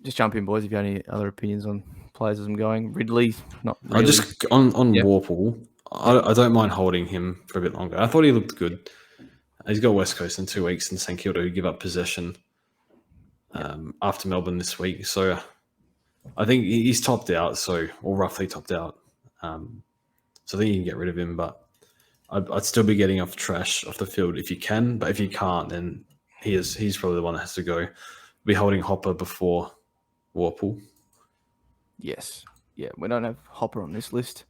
Just jump in, boys. If you have any other opinions on players as I'm going, Ridley, not really. I just on Warple. I don't mind holding him for a bit longer. I thought he looked good. He's got West Coast in 2 weeks and St Kilda who give up possession after Melbourne this week. So I think he's topped out, or roughly topped out. So I think you can get rid of him, but I'd still be getting off trash off the field if you can. But if you can't, then he's probably the one that has to go. Be holding Hopper before Warple. Yes. Yeah, we don't have Hopper on this list.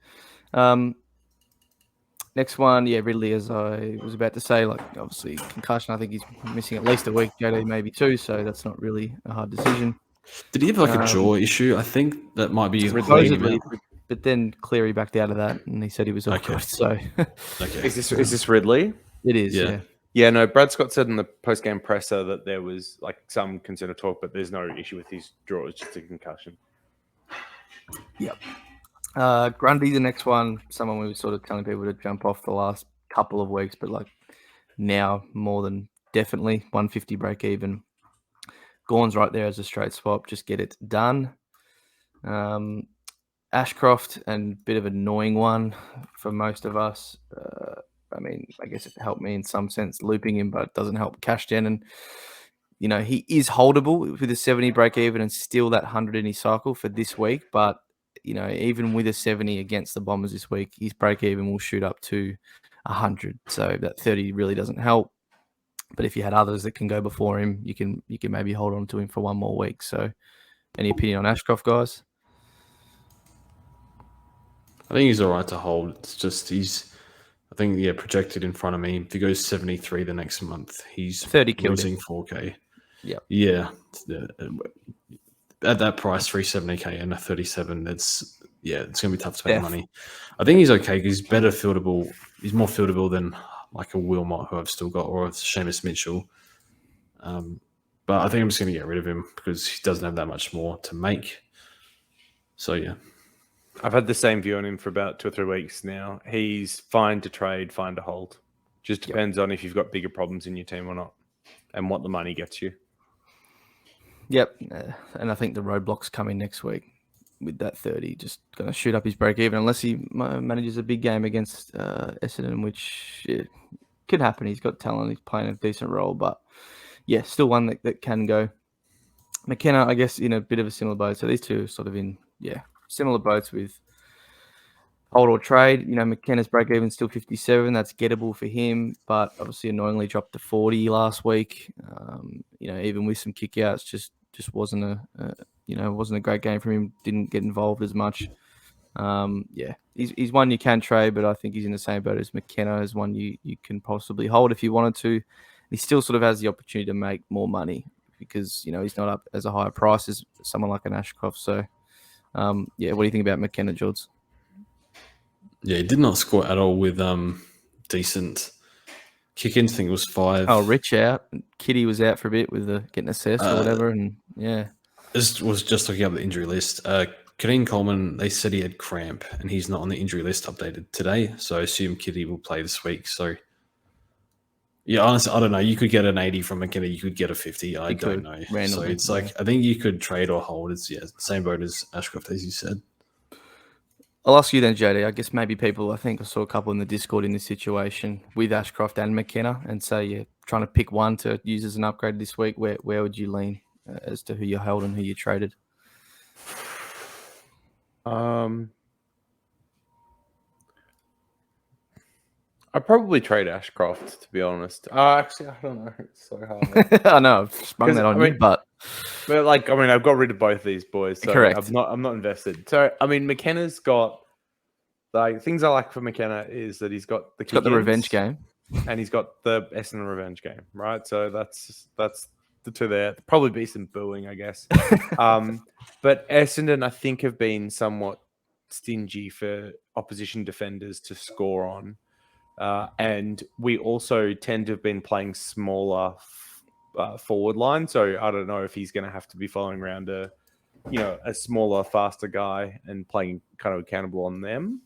Next one, yeah, Ridley, as I was about to say, like obviously concussion. I think he's missing at least a week, JD maybe 2, so that's not really a hard decision. Did he have like a jaw issue? I think that might be supposedly, but then Cleary backed out of that, and he said he was all good. So, okay. Is this Ridley? It is, yeah. Yeah, no, Brad Scott said in the post-game presser that there was like some concern of talk, but there's no issue with his jaw. It's just a concussion. Yep. Grundy, the next one, someone we were sort of telling people to jump off the last couple of weeks, but like now more than definitely 150 break even. Gawn's right there as a straight swap. Just get it done. Ashcroft, and bit of an annoying one for most of us. I mean, I guess it helped me in some sense looping him, but it doesn't help cash gen. And, you know, he is holdable with a 70 break even and still that 100 in his cycle for this week. But, you know, even with a 70 against the Bombers this week, his break even will shoot up to 100. So that 30 really doesn't help. But if you had others that can go before him, you can maybe hold on to him for one more week. So any opinion on Ashcroft, guys? I think he's all right to hold. It's just I think, projected in front of me. If he goes 73 the next month, he's 30 losing 4K. Yep. Yeah. At that price, 370K and a 37, it's going to be tough to make money. I think he's okay because he's better fieldable. He's more fieldable than like a Wilmot, who I've still got, or a Seamus Mitchell. But I think I'm just going to get rid of him because he doesn't have that much more to make. So, yeah. I've had the same view on him for about 2 or 3 weeks now. He's fine to trade, fine to hold. Just depends on if you've got bigger problems in your team or not and what the money gets you. Yep. And I think the roadblock's coming next week with that 30. Just going to shoot up his break even unless he manages a big game against Essendon, which could happen. He's got talent. He's playing a decent role. But, yeah, still one that can go. McKenna, I guess, in a bit of a similar boat. So these two are sort of in, similar boats with hold or trade. You know, McKenna's break even still 57. That's gettable for him, but obviously annoyingly dropped to 40 last week. You know, even with some kickouts, just wasn't a great game from him. Didn't get involved as much. He's one you can trade, but I think he's in the same boat as McKenna, as one you can possibly hold if you wanted to. He still sort of has the opportunity to make more money because, you know, he's not up as a higher price as someone like an Ashcroft. So, what do you think about McKenna, George? Yeah, he did not score at all with decent kick-ins. I think it was 5. Oh, Rich out. Kitty was out for a bit with getting assessed or whatever. And, This was just looking up the injury list. Kadeem Coleman, they said he had cramp, and he's not on the injury list updated today. So I assume Kitty will play this week. So, yeah, honestly, I don't know. You could get an 80 from McKenna. You could get a 50. I don't know. Randomly. So it's like, I think you could trade or hold. It's same boat as Ashcroft, as you said. I'll ask you then, JD. I guess maybe people, I think I saw a couple in the Discord in this situation with Ashcroft and McKenna, and say you're trying to pick one to use as an upgrade this week. Where would you lean as to who you held and who you traded? I'd probably trade Ashcroft, to be honest. Actually, I don't know. It's so hard. I know I've sprung that on you, but like, I mean, I've got rid of both these boys. So correct. I'm not invested. So, I mean, McKenna's got like things I like for McKenna is that he's got the revenge game, and he's got the Essendon revenge game, right? So that's the two there. There'll probably be some booing, I guess. But Essendon, I think, have been somewhat stingy for opposition defenders to score on. And we also tend to have been playing smaller forward line. So I don't know if he's going to have to be following around a smaller, faster guy and playing kind of accountable on them.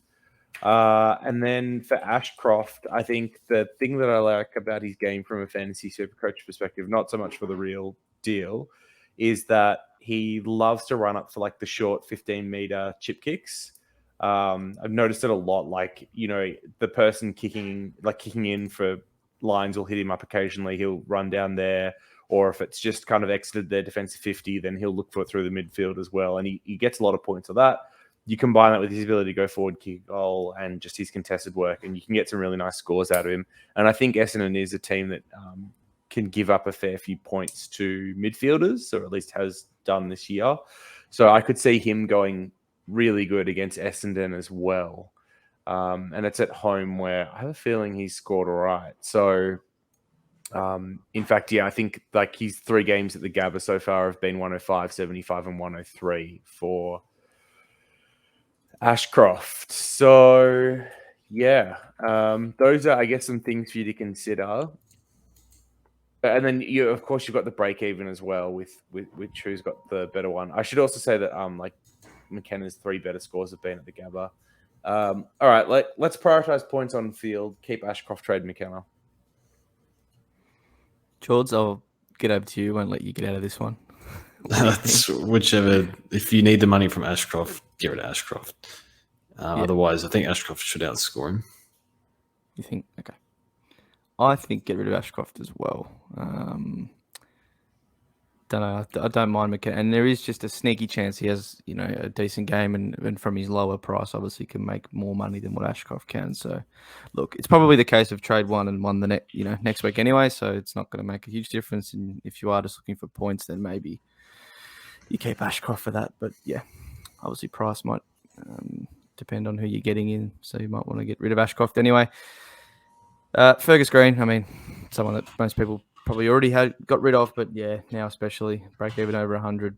And then for Ashcroft, I think the thing that I like about his game from a fantasy Supercoach perspective, not so much for the real deal, is that he loves to run up for like the short 15-meter chip kicks. I've noticed it a lot. Like, you know, the person kicking in for lines will hit him up occasionally. He'll run down there, or if it's just kind of exited their defensive 50, then he'll look for it through the midfield as well. And he gets a lot of points of that. you combine that with his ability to go forward, kick a goal, and just his contested work, and you can get some really nice scores out of him. And I think Essendon is a team that can give up a fair few points to midfielders, or at least has done this year. So I could see him going really good against Essendon as well. And it's at home, where I have a feeling he's scored all right. So, in fact, I think like his 3 games at the Gabba so far have been 105, 75, and 103 for Ashcroft. So, those are, I guess, some things for you to consider. And then of course, you've got the break even as well with who's got the better one. I should also say that like McKenna's 3 better scores have been at the Gabba. All right, let's prioritize points on field. Keep Ashcroft, trade McKenna. George, I'll get over to you. Won't let you get out of this one. That's whichever. If you need the money from Ashcroft, get rid of Ashcroft. Otherwise, I think Ashcroft should outscore him. You think? Okay. I think get rid of Ashcroft as well. Don't know. I don't mind McKenna, and there is just a sneaky chance he has, a decent game, and from his lower price, obviously can make more money than what Ashcroft can. So, look, it's probably the case of trade one and one the next week anyway. So it's not going to make a huge difference. And if you are just looking for points, then maybe you keep Ashcroft for that. But yeah, obviously price might depend on who you're getting in. So you might want to get rid of Ashcroft anyway. Fergus Green, I mean, someone that most people probably already got rid of, but yeah, now especially break even over 100.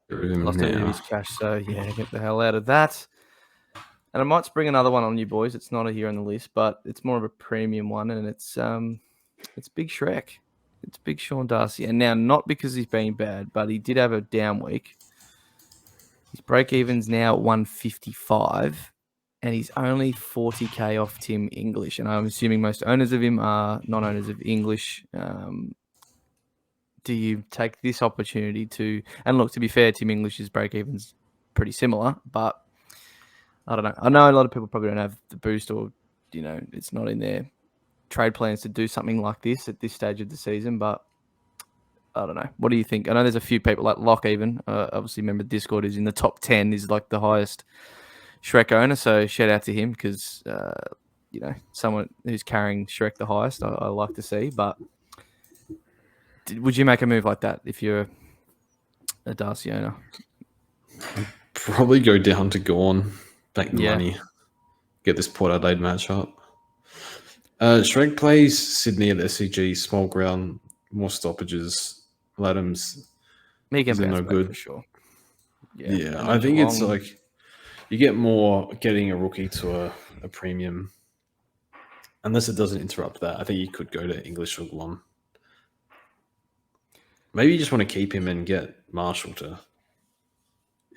Lost a bit of his cash, so yeah, get the hell out of that. And I might spring another one on you boys. It's not here on the list, but it's more of a premium one, and it's Big Shrek. It's Big Sean Darcy, and now not because he's been bad, but he did have a down week. His break even's now 155. And he's only 40k off Tim English. And I'm assuming most owners of him are non-owners of English. Do you take this opportunity to... And look, to be fair, Tim English's break-even's pretty similar. But I don't know. I know a lot of people probably don't have the boost, or, it's not in their trade plans to do something like this at this stage of the season. But I don't know. What do you think? I know there's a few people like Locke even. Obviously, remember Discord is in the top 10. Is like the highest Shrek owner, so shout out to him because someone who's carrying Shrek the highest, I like to see. But would you make a move like that if you're a Darcy owner? Probably go down to Gorn, bank the money, get this Port Adelaide matchup. Shrek plays Sydney at the SCG, small ground, more stoppages. Ladham's no good for sure. Yeah, I think it's like you get more getting a rookie to a premium. Unless it doesn't interrupt that, I think you could go to English or Glom. Maybe you just want to keep him and get Marshall to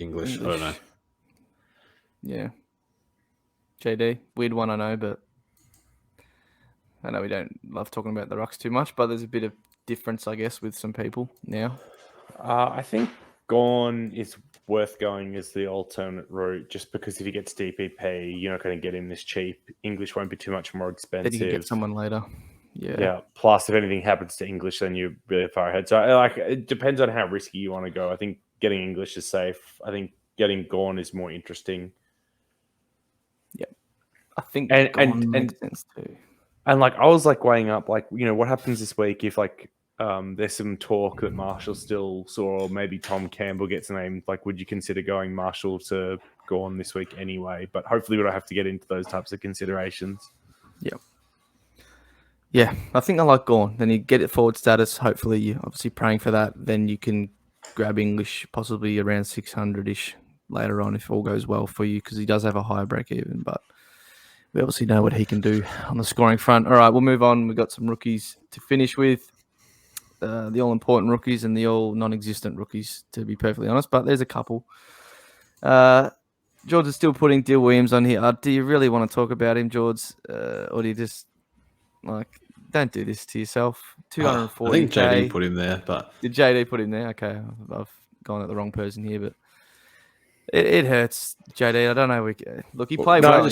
English. I don't know. Yeah. JD, weird one, I know, but I know we don't love talking about the rucks too much, but there's a bit of difference, I guess, with some people now. I think Gorn is worth going as the alternate route, just because if he gets DPP, you're not going to get him this cheap. English won't be too much more expensive. Then you can get someone later. Yeah. Plus, if anything happens to English, then you're really far ahead. So, it depends on how risky you want to go. I think getting English is safe. I think getting Gorn is more interesting. Yeah, I think Gorn makes sense too. And I was weighing up, what happens this week if there's some talk that Marshall still saw, or maybe Tom Campbell gets named. Would you consider going Marshall to Gorn this week anyway? But hopefully we don't have to get into those types of considerations. Yeah, I think I like Gorn. Then you get it forward status. Hopefully you're obviously praying for that. Then you can grab English possibly around 600-ish later on if all goes well for you, because he does have a higher break even. But we obviously know what he can do on the scoring front. All right, we'll move on. We've got some rookies to finish with. The all-important rookies and the all non-existent rookies, to be perfectly honest. But there's a couple. George is still putting Dill Williams on here. Do you really want to talk about him, George? Or do you just, don't do this to yourself? 240K. I think JD put him there. But did JD put him there? Okay, I've gone at the wrong person here, but it hurts, JD. I don't know. Look, he played well.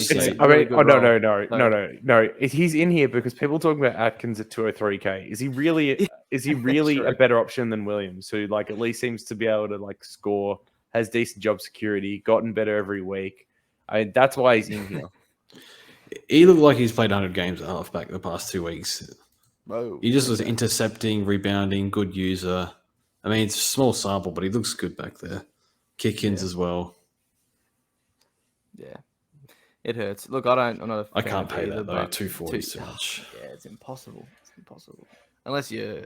No. He's in here because people talking about Atkins at 203K. Is he really? Is he really a better option than Williams, who at least seems to be able to score, has decent job security, gotten better every week? That's why he's in here. He looked like he's played 100 games at halfback the past 2 weeks. Whoa, He just was intercepting, rebounding, good user. I mean, it's a small sample, but he looks good back there. Kick-ins as well. Yeah. It hurts. Look, I'm not a fan I can't of pay either, that, though. but 240 is too much. Yeah, it's impossible. It's impossible. Unless you're,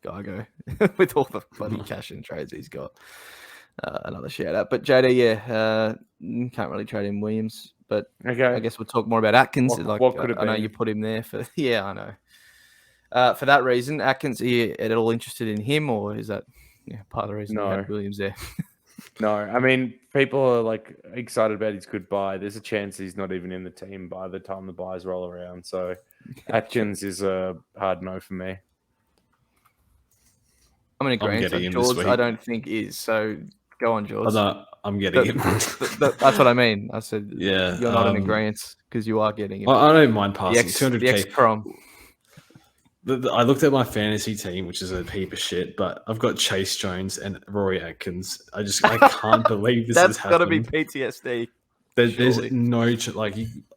Gygo with all the bloody cash and trades he's got. Another shout out. But JD, can't really trade him Williams, but Okay. I guess we'll talk more about Atkins. What could it I know be? you put him there for, yeah, I know. For that reason, Atkins, are you at all interested in him, or is that part of the reason you had Williams there? No, I mean, people are like excited about his goodbye. There's a chance he's not even in the team by the time the buys roll around. So Atkins is a hard no for me. I'm in agreement. getting him George, this I week. don't think is. So go on, George. I'm getting him. That's what I mean. I said, Yeah, you're not in agreement because you are getting him. I don't mind passing. The 200K. X-Prom. I looked at my fantasy team, which is a heap of shit, but I've got Chase Jones and Rory Atkins. I can't believe this has happened. That's got to be PTSD. There's no,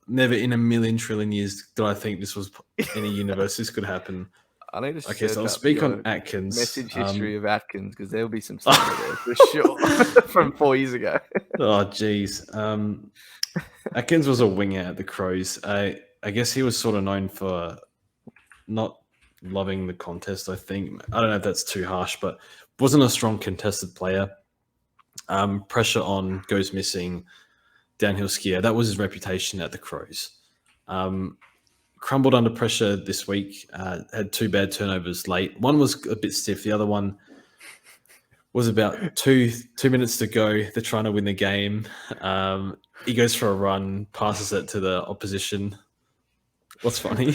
never in a million trillion years did I think this was in a universe this could happen. I need to Okay, so I'll speak on Atkins. Message history of Atkins, because there'll be some stuff there for sure from 4 years ago. Oh, geez. Atkins was a winger at the Crows. I guess he was sort of known for not loving the contest, I think. I don't know if that's too harsh, but wasn't a strong contested player. Pressure on, goes missing, downhill skier. That was his reputation at the Crows. Crumbled under pressure this week, had 2 bad turnovers late. One was a bit stiff. The other one was about two minutes to go. They're trying to win the game. He goes for a run, passes it to the opposition. What's funny?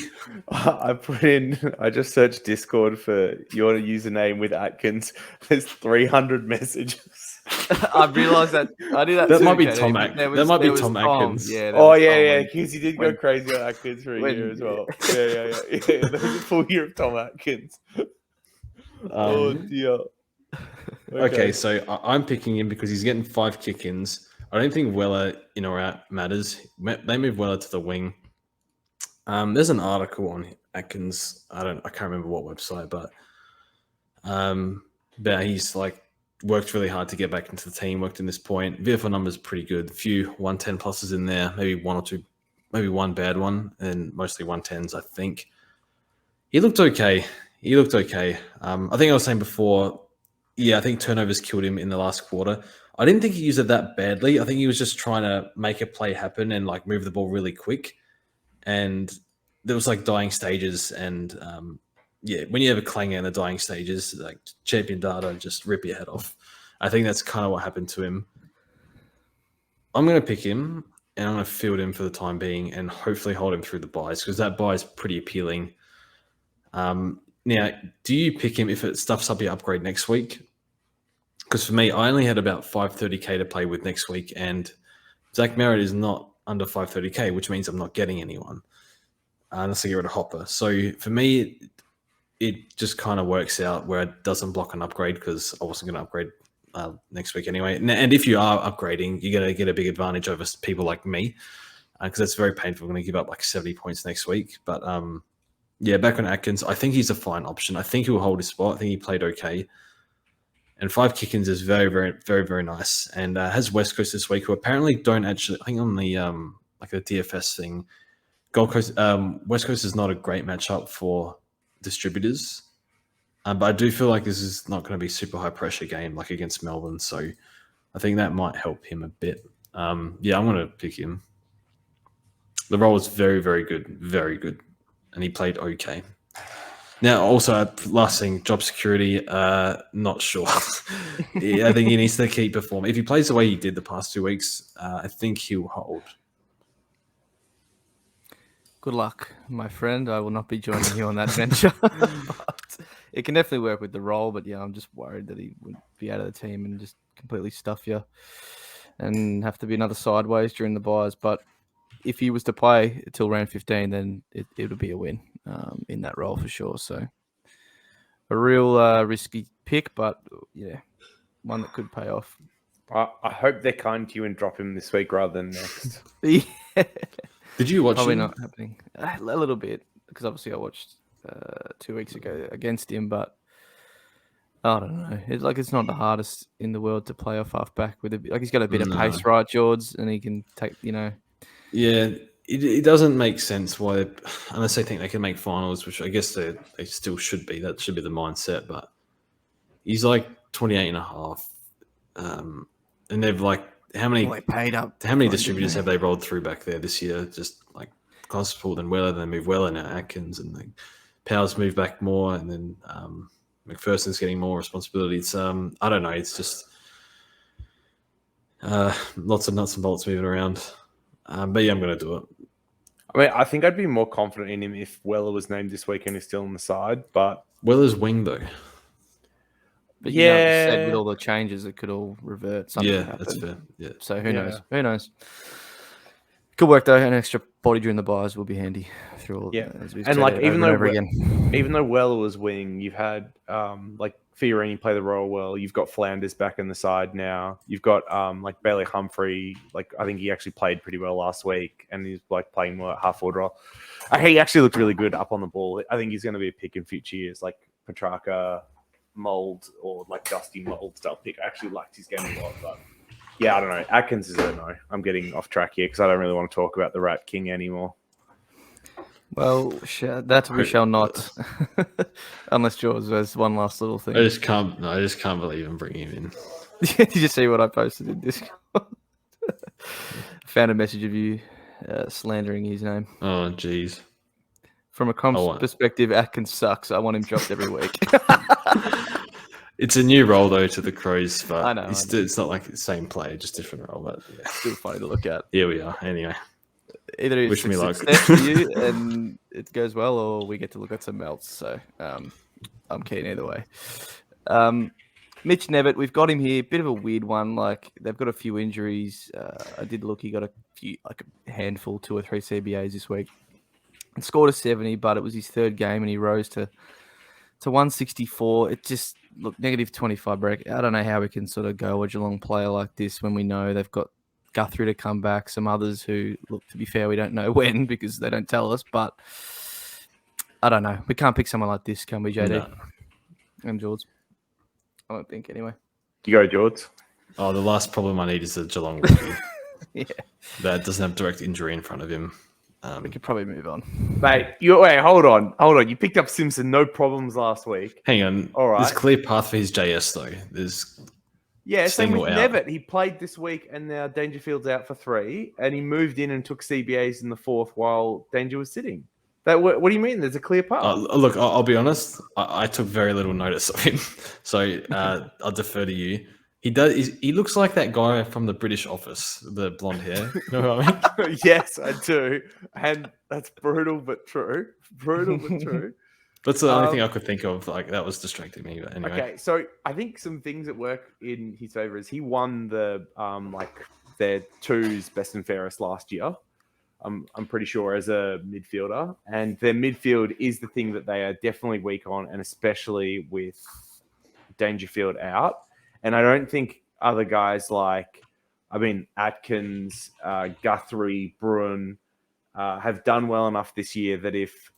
I just searched Discord for your username with Atkins. There's 300 messages. I realised that. I did that. That too, might be Katie, Tom but Atkins. there That might be was Tom Atkins. Yeah. Because he did go crazy on Atkins for a year as well. Yeah. There was a full year of Tom Atkins. Oh dear. Okay, so I'm picking him because he's getting 5 kick-ins. I don't think Weller in or out matters. They move Weller to the wing. There's an article on Atkins. I can't remember what website, but he's like worked really hard to get back into the team. Worked in this point. VFL numbers pretty good. A few 110 pluses in there. Maybe one or two, maybe one bad one, and mostly 110s. I think he looked okay. I think I was saying before. Yeah, I think turnovers killed him in the last quarter. I didn't think he used it that badly. I think he was just trying to make a play happen and like move the ball really quick. And there was like dying stages, and when you have a clanger in the dying stages, like champion data, just rip your head off. I think that's kind of what happened to him. I'm going to pick him, and I'm going to field him for the time being, and hopefully hold him through the buys, because that buy is pretty appealing. Now, do you pick him if it stuffs up your upgrade next week? Because for me, I only had about 530k to play with next week, and Zach Merritt is not under 530k, which means I'm not getting anyone unless I get rid of Hopper. So for me, it just kind of works out where it doesn't block an upgrade, because I wasn't going to upgrade next week anyway. And if you are upgrading, you're going to get a big advantage over people like me, because that's very painful. I'm going to give up like 70 points next week. But back on Atkins, I think he's a fine option. I think he'll hold his spot. I think he played okay. And 5 kick-ins is very, very, very, very nice. And has West Coast this week, who apparently don't actually, I think on the like the DFS thing, Gold Coast, West Coast is not a great matchup for distributors. But I do feel like this is not going to be super high pressure game like against Melbourne. So I think that might help him a bit. I'm going to pick him. The role is very, very good. Very good. And he played okay. Now, also, last thing, job security, not sure. I think he needs to keep performing. If he plays the way he did the past 2 weeks, I think he'll hold. Good luck, my friend. I will not be joining you on that venture. But it can definitely work with the role, but I'm just worried that he would be out of the team and just completely stuff you and have to be another sideways during the buys. But if he was to play till round 15, then it would be a win in that role for sure. So a real risky pick, but one that could pay off. I hope they're kind to you and drop him this week rather than next. Yeah. Did you watch Probably him? not happening. A little bit, because obviously I watched 2 weeks ago against him, but I don't know. It's not the hardest in the world to play off halfback with he's got a bit of pace, right, George, and he can take Yeah, it doesn't make sense why, unless they think they can make finals, which I guess they still should be. That should be the mindset. But he's like 28 and a half. And they've like, how many paid up. How many distributors have they rolled through back there this year? Just like Constable, then Weller, then they move Weller, now Atkins, and then Powers move back more, and then McPherson's getting more responsibility. It's I don't know. It's just lots of nuts and bolts moving around. But yeah, I'm going to do it. I mean, I think I'd be more confident in him if Weller was named this week and he's still on the side. But Weller's wing though. But you said with all the changes, it could all revert. Something could happen. That's fair. Yeah. So who knows? Who knows? Good work though. An extra body during the buys will be handy through all. As we've and said like even though Weller was wing, you've had like Fiorini play the role well. You've got Flanders back in the side now. You've got like Bailey Humphrey. Like I think he actually played pretty well last week, and he's like playing more half forward role. He actually looked really good up on the ball. I think he's going to be a pick in future years, like Petrarca, Mould, or like Dusty Mould style pick. I actually liked his game a lot, but yeah, I don't know. Atkins is a no. I'm getting off track here because I don't really want to talk about the Rat King anymore. Well, that we shall not, unless George has one last little thing. I just can't believe I'm bringing him in. Did you see what I posted in Discord? Found a message of you slandering his name. Oh, jeez. From a comp's perspective, Atkins sucks. I want him dropped every week. It's a new role though to the Crows, but I know. It's not like the same player, just different role. But yeah. Still funny to look at. Here we are. Anyway, either it's success for you and it goes well, or we get to look at some else. So I'm keen either way. Mitch Nevitt, we've got him here. Bit of a weird one. Like they've got a few injuries. I did look. He got a few, like a handful, 2 or 3 CBAs this week, and scored a 70. But it was his third game, and he rose to 164. It just looked negative 25 break. I don't know how we can sort of go a Geelong player like this when we know they've got Guthrie to come back, some others who, look, to be fair, we don't know when because they don't tell us, but I don't know. We can't pick someone like this, can we, JD? No. And George? I don't think, anyway. You go, George. Oh, the last problem I need is a Geelong rookie. Yeah. That doesn't have direct injury in front of him. We could probably move on. Mate, hold on. You picked up Simpson, no problems last week. Hang on. All right. There's clear path for his JS, though. There's... Yeah, same with Nevitt. He played this week, and now Dangerfield's out for 3, and he moved in and took CBAs in the 4th while Danger was sitting. What do you mean? There's a clear path. Look, I'll be honest. I took very little notice of him, so I'll defer to you. He does. He looks like that guy from the British Office, the blonde hair. You know what I mean? Yes, I do, and that's brutal but true. Brutal but true. That's the only thing I could think of. Like that was distracting me. But anyway. Okay, so I think some things that work in his favor is he won the their 2s best and fairest last year. I'm pretty sure as a midfielder, and their midfield is the thing that they are definitely weak on, and especially with Dangerfield out. And I don't think other guys like, Atkins, Guthrie, Bruin have done well enough this year that if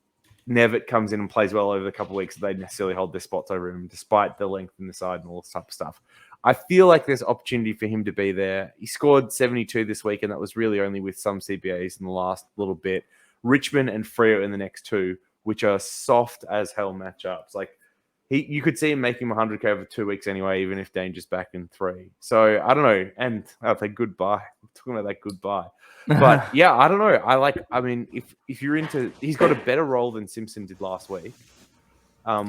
Nevitt comes in and plays well over a couple of weeks, they necessarily hold their spots over him, despite the length in the side and all this type of stuff. I feel like there's opportunity for him to be there. He scored 72 this week, and that was really only with some CBAs in the last little bit. Richmond and Freo in the next 2, which are soft as hell matchups. Like you could see him making 100K over 2 weeks anyway, even if Danger's back in 3. So I don't know. And I'll say goodbye. I'm talking about that goodbye. But yeah, I don't know. If you're into, he's got a better role than Simpson did last week.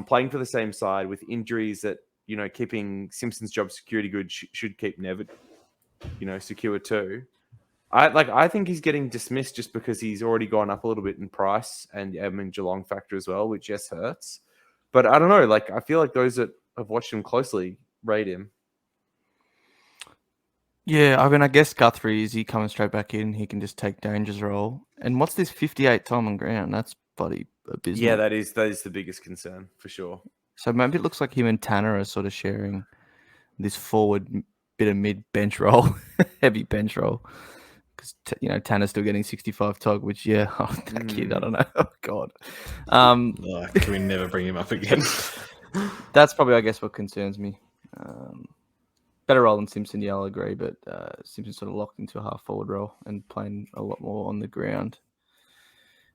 Playing for the same side with injuries that, keeping Simpson's job security good should keep Nevitt, secure too. I think he's getting dismissed just because he's already gone up a little bit in price and Geelong factor as well, which just hurts. But I don't know. I feel like those that have watched him closely rate him. Yeah, I guess Guthrie, is he coming straight back in? He can just take Danger's role. And what's this 58 time on ground? That's bloody abysmal. Yeah, that is the biggest concern for sure. So maybe it looks like him and Tanner are sort of sharing this forward bit of mid bench roll, heavy bench roll. Because Tanner's still getting 65 tog, which that kid, I don't know. Oh God. Can we never bring him up again? That's probably, I guess, what concerns me. Better role than Simpson, I'll agree, but Simpson's sort of locked into a half forward role and playing a lot more on the ground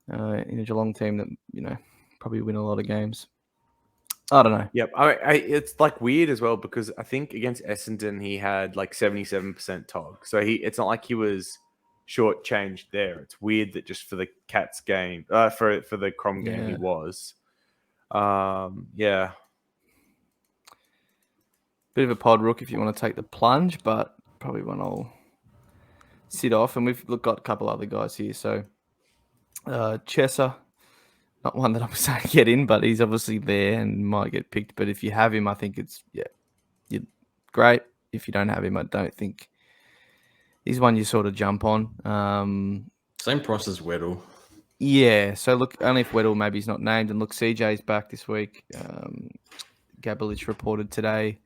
in a Geelong team that probably win a lot of games. I don't know. Yep, it's like weird as well because I think against Essendon he had like 77% tog, so it's not like he was shortchanged there. It's weird that just for the Cats game, for the Crom game, he was. Yeah. Bit of a pod rook if you want to take the plunge, but probably one I'll sit off. And we've got a couple other guys here. So Chesser, not one that I'm saying get in, but he's obviously there and might get picked. But if you have him, I think it's you're great. If you don't have him, I don't think he's one you sort of jump on. Same price as Weddle. Yeah. So look, only if Weddle maybe he's not named. And look, CJ's back this week. Gabelich reported today.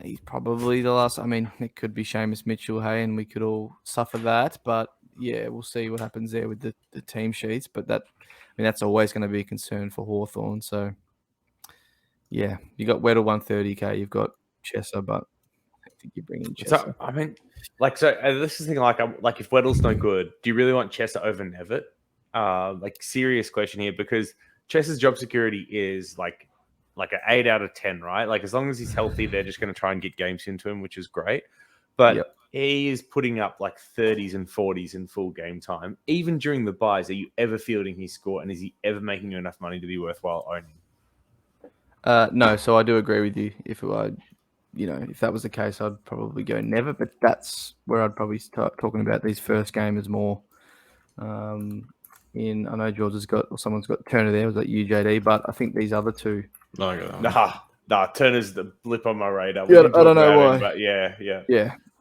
He's probably the last. I mean, it could be Seamus Mitchell, hey, and we could all suffer that. But yeah, we'll see what happens there with the team sheets. But that's always going to be a concern for Hawthorn. So yeah, you got Weddle 130k, you've got Chesser, but I think you bring in Chesser. So I mean, this is the thing. Like if Weddle's no good, do you really want Chesser over Nevitt? Serious question here because Chesser's job security is like an 8 out of 10, right? Like as long as he's healthy, they're just going to try and get games into him, which is great. But he is putting up like 30s and 40s in full game time. Even during the buys, are you ever fielding his score? And is he ever making you enough money to be worthwhile owning? No, so I do agree with you. If that was the case, I'd probably go Never. But that's where I'd probably start talking about these first gamers more. I know George has got, or someone's got Turner there. Was that you, JD? But I think these other two. Nah. Turner's the blip on my radar. I don't know why. But yeah.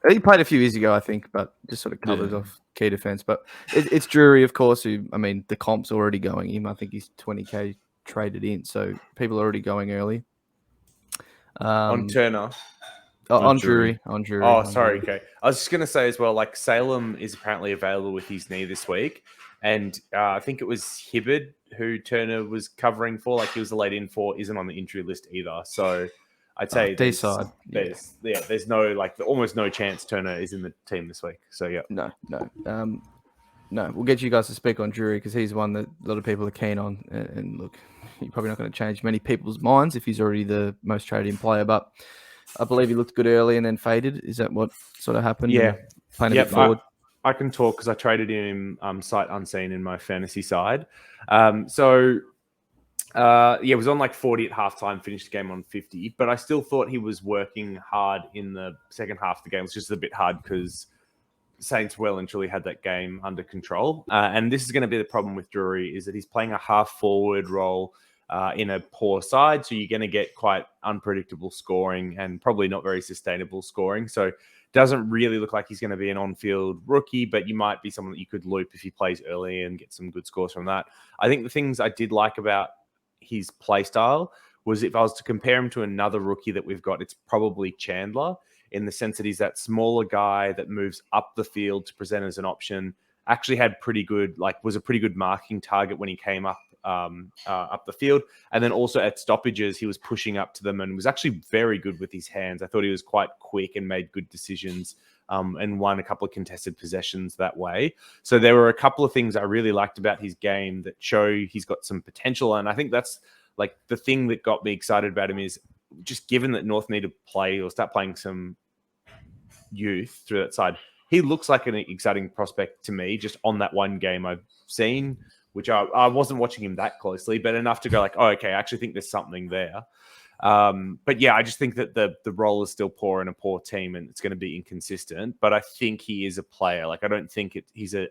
He played a few years ago, I think, but just sort of covers off key defense. But it's Drury, of course. The comp's already going him. I think he's 20k traded in, so people are already going early. On Turner. On Drury. Oh, sorry. Okay. I was just going to say as well, like Salem is apparently available with his knee this week. And I think it was Hibbard who Turner was covering for. Like he was the late in for, isn't on the injury list either. So I'd say there's almost no chance Turner is in the team this week. So yeah. No, we'll get you guys to speak on Drury because he's one that a lot of people are keen on. And look, you're probably not going to change many people's minds if he's already the most traded in player. But I believe he looked good early and then faded. Is that what sort of happened? Yeah. Playing a bit forward. I can talk because I traded him sight unseen in my fantasy side. It was on like 40 at halftime, finished the game on 50. But I still thought he was working hard in the second half of the game. It was just a bit hard because Saints well and truly had that game under control. And this is going to be the problem with Drury is that he's playing a half forward role in a poor side. So you're going to get quite unpredictable scoring and probably not very sustainable scoring. So doesn't really look like he's going to be an on-field rookie, but you might be someone that you could loop if he plays early and get some good scores from that. I think the things I did like about his play style was if I was to compare him to another rookie that we've got, it's probably Chandler in the sense that he's that smaller guy that moves up the field to present as an option. Actually had was a pretty good marking target when he came up the field. And then also at stoppages, he was pushing up to them and was actually very good with his hands. I thought he was quite quick and made good decisions and won a couple of contested possessions that way. So there were a couple of things I really liked about his game that show he's got some potential. And I think that's like the thing that got me excited about him is just given that North need to play or start playing some youth through that side, he looks like an exciting prospect to me just on that one game I've seen, which I wasn't watching him that closely, but enough to go like, oh, okay, I actually think there's something there. But yeah, I just think that the role is still poor in a poor team and it's going to be inconsistent, but I think he is a player. Like, I don't think he's a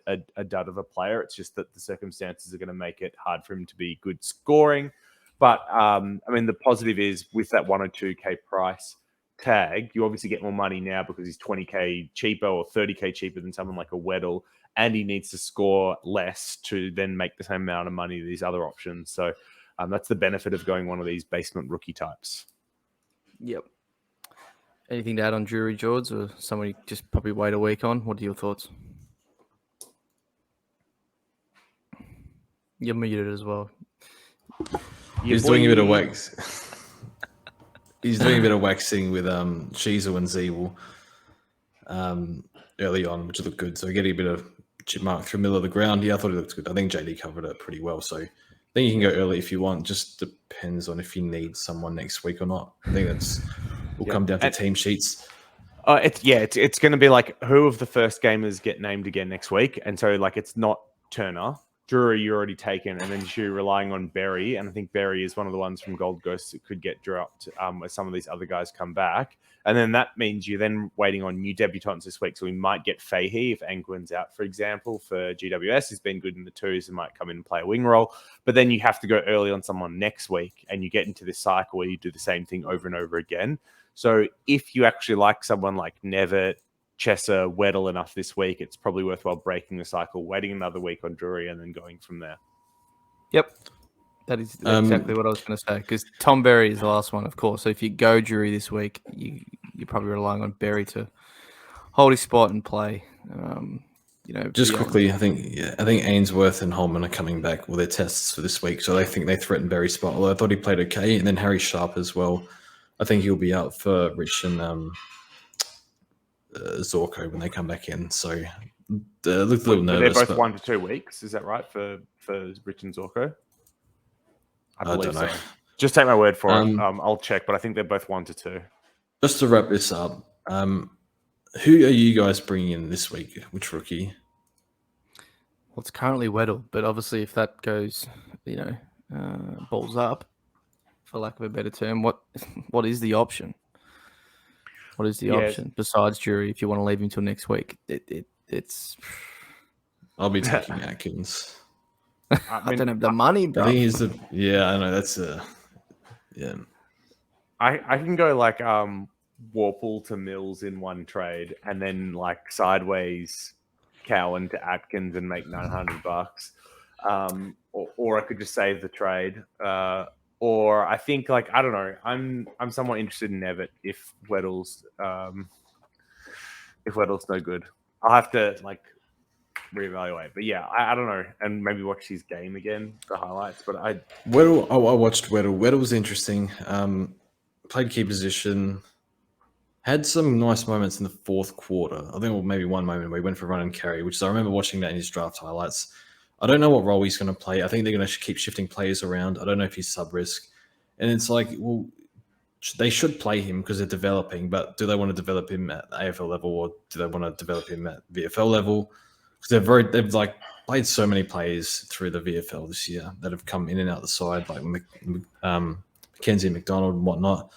dud of a player. It's just that the circumstances are going to make it hard for him to be good scoring. But the positive is with that 102k price tag, you obviously get more money now because he's 20k cheaper or 30k cheaper than someone like a Weddle, and he needs to score less to then make the same amount of money as these other options. So that's the benefit of going one of these basement rookie types. Yep. Anything to add on Drury, George, or somebody just probably wait a week on? What are your thoughts? You're muted as well. He's doing a bit of wax. He's doing a bit of waxing with Shizu and Zeeble early on, which looked good. So getting a bit of chip mark through the middle of the ground. Yeah, I thought it looked good. I think JD covered it pretty well. So I think you can go early if you want. Just depends on if you need someone next week or not. I think will come down to team sheets. It's going to be like who of the first gamers get named again next week, and so like it's not Turner. Drury, you're already taken, and then you're relying on Berry, and I think Berry is one of the ones from Gold Ghost that could get dropped as some of these other guys come back. And then that means you're then waiting on new debutants this week. So we might get Fahey if Angwin's out, for example, for GWS. He's been good in the twos and might come in and play a wing role. But then you have to go early on someone next week, and you get into this cycle where you do the same thing over and over again. So if you actually like someone like Nevitt, Chesser, Weddle enough this week, it's probably worthwhile breaking the cycle, waiting another week on Drury, and then going from there. Yep. That is exactly what I was going to say, because Tom Berry is the last one, of course. So if you go Drury this week, you're probably relying on Berry to hold his spot and play. Just quickly, I think Ainsworth and Holman are coming back with their tests for this week, so I think they threaten Berry's spot. Although I thought he played okay, and then Harry Sharp as well. I think he'll be out for Rich and Zorko when they come back in. So they look a little nervous. They're both 1 to 2 weeks. Is that right for Rich and Zorko? I don't know. So. Just take my word for it. I'll check, but I think they're both 1 to 2. Just to wrap this up, who are you guys bringing in this week? Which rookie? Well, it's currently Weddle, but obviously if that goes, balls up, for lack of a better term, what is the option? What is the option besides Drury if you want to leave him till next week? It's. I'll be taking Atkins. I don't have the money, bro. I think he's the. Yeah, I know that's yeah. I can go like Warple to Mills in one trade, and then like sideways Cowan to Atkins and make $900. Or I could just save the trade. Or I think like I don't know. I'm somewhat interested in Nevitt if Weddle's no good. I'll have to like reevaluate. But yeah, I don't know, and maybe watch his game again, the highlights. But I watched Weddle. Weddle was interesting. Played key position. Had some nice moments in the fourth quarter. I think maybe one moment where he went for run and carry, which I remember watching that in his draft highlights. I don't know what role he's going to play. I think they're going to keep shifting players around. I don't know if he's sub-risk. And it's like, well, they should play him because they're developing, but do they want to develop him at the AFL level or do they want to develop him at VFL level? Because they've like played so many players through the VFL this year that have come in and out the side, like Mackenzie McDonald and whatnot.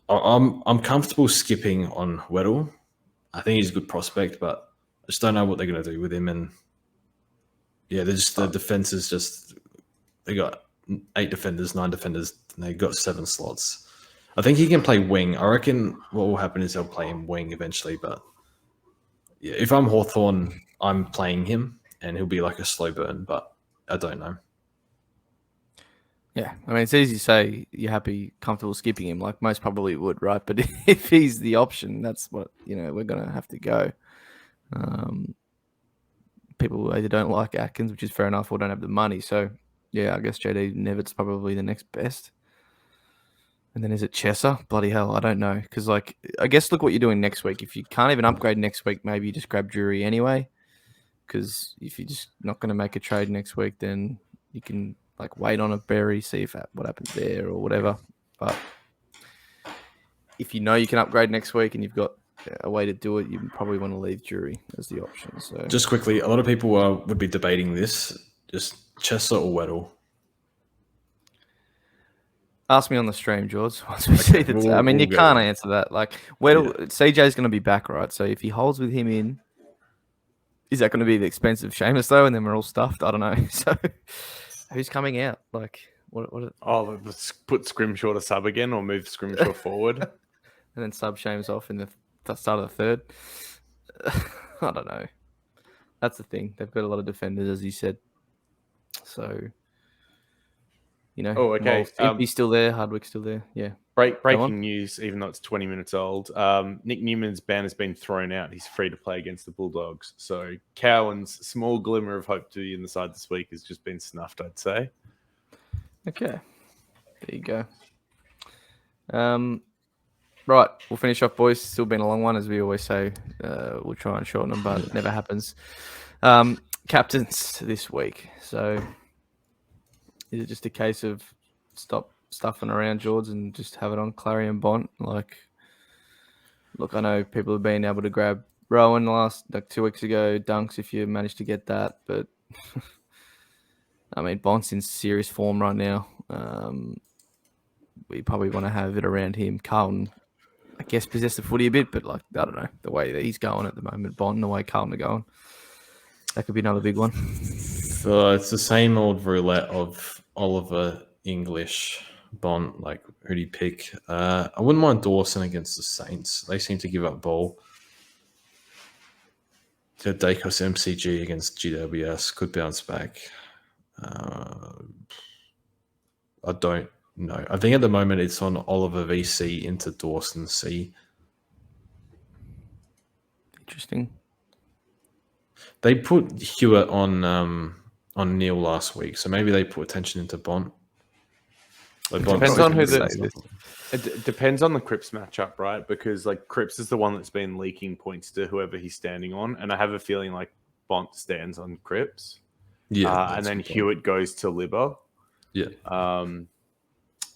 I'm comfortable skipping on Weddle. I think he's a good prospect, but I just don't know what they're going to do with him. And yeah, the defense is just they got 8 defenders, 9 defenders, and they got 7 slots. I think he can play wing. I reckon what will happen is they'll play him wing eventually. But yeah, if I'm Hawthorn, I'm playing him, and he'll be like a slow burn. But I don't know. Yeah, I mean, it's easy to say you're happy, comfortable skipping him. Like most probably would, right? But if he's the option, that's what we're gonna have to go. People either don't like Atkins, which is fair enough, or don't have the money. So yeah, I guess JD Nevitt's probably the next best. And then is it Chesser? Bloody hell, I don't know. Because like, I guess look what you're doing next week. If you can't even upgrade next week, maybe you just grab Drury anyway. Because if you're just not going to make a trade next week, then you can like wait on a Berry, see what happens there or whatever. But if you know you can upgrade next week and you've got a way to do it, you probably want to leave Drury as the option. So just quickly, a lot of people would be debating this. Just Chesser or Weddle? Ask me on the stream, George. Once we see the you can't answer that. Like, Weddle, CJ's going to be back, right? So if he holds with him in, is that going to be the expensive Seamus though? And then we're all stuffed. I don't know. So who's coming out? Like, what? Let's put Scrimshaw to sub again, or move Scrimshaw forward, and then sub Seamus off in the start of the third. I don't know. That's the thing. They've got a lot of defenders, as you said. So Oh, okay. Empty's still there, Hardwick's still there. Yeah. Breaking news, even though it's 20 minutes old. Nick Newman's ban has been thrown out. He's free to play against the Bulldogs. So Cowan's small glimmer of hope to be in the side this week has just been snuffed, I'd say. Okay. There you go. Right, we'll finish off, boys. Still been a long one, as we always say. We'll try and shorten them, but it never happens. Captains this week. So is it just a case of stop stuffing around George and just have it on Clarion Bont? Like, look, I know people have been able to grab Rowan last 2 weeks ago, Dunks if you managed to get that, but I mean, Bont's in serious form right now. We probably want to have it around him. Carlton, I guess, possess the footy a bit, but like, I don't know, the way that he's going at the moment, Bont, and the way Carlton are going, that could be another big one. So it's the same old roulette of Oliver, English, Bont. Like, who do you pick? I wouldn't mind Dawson against the Saints. They seem to give up ball. So Dacos MCG against GWS could bounce back. I don't know. I think at the moment it's on Oliver VC into Dawson C. Interesting. They put Hewitt on Neil last week, so maybe they put attention into Bont. It depends on it depends on the Cripps matchup, right? Because like Cripps is the one that's been leaking points to whoever he's standing on, and I have a feeling like Bont stands on Cripps. Yeah, and then Hewitt goes to Libba. Yeah.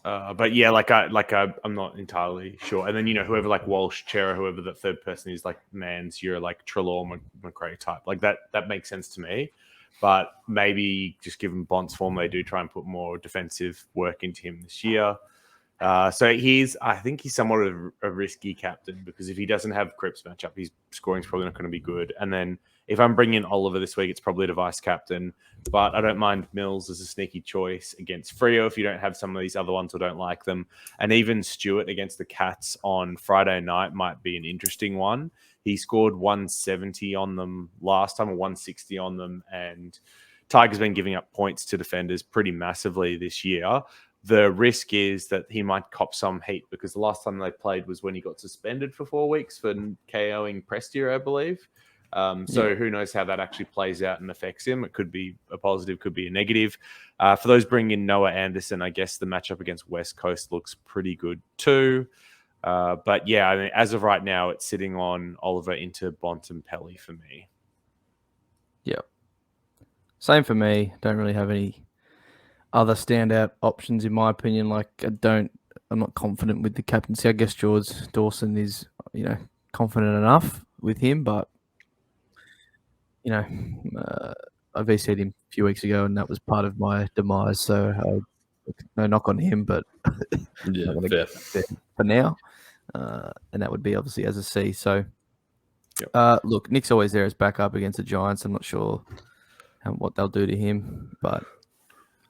But yeah, I'm not entirely sure. And then whoever like Walsh, Chera, whoever the third person is, like Mans, you're like Trelaw, McRae type. Like that makes sense to me. But maybe just given Bont's form, they do try and put more defensive work into him this year. So I think he's somewhat of a risky captain, because if he doesn't have Cripps matchup, his scoring's probably not going to be good. And then if I'm bringing Oliver this week, it's probably the vice captain. But I don't mind Mills as a sneaky choice against Freo if you don't have some of these other ones or don't like them. And even Stewart against the Cats on Friday night might be an interesting one. He scored 170 on them last time, or 160 on them. And Tiger's been giving up points to defenders pretty massively this year. The risk is that he might cop some heat, because the last time they played was when he got suspended for 4 weeks for KOing Prestia, I believe. So who knows how that actually plays out and affects him. It could be a positive, could be a negative. For those bringing in Noah Anderson, I guess the matchup against West Coast looks pretty good too. But yeah, I mean, as of right now, it's sitting on Oliver into Bont and Pelly for me. Yeah. Same for me. Don't really have any other standout options in my opinion. Like, I'm not confident with the captaincy. I guess George Dawson is, confident enough with him, but I VC'd him a few weeks ago, and that was part of my demise. So no knock on him, but yeah, fair. For now, and that would be obviously as a C. So, look, Nick's always there as backup against the Giants. I'm not sure what they'll do to him, but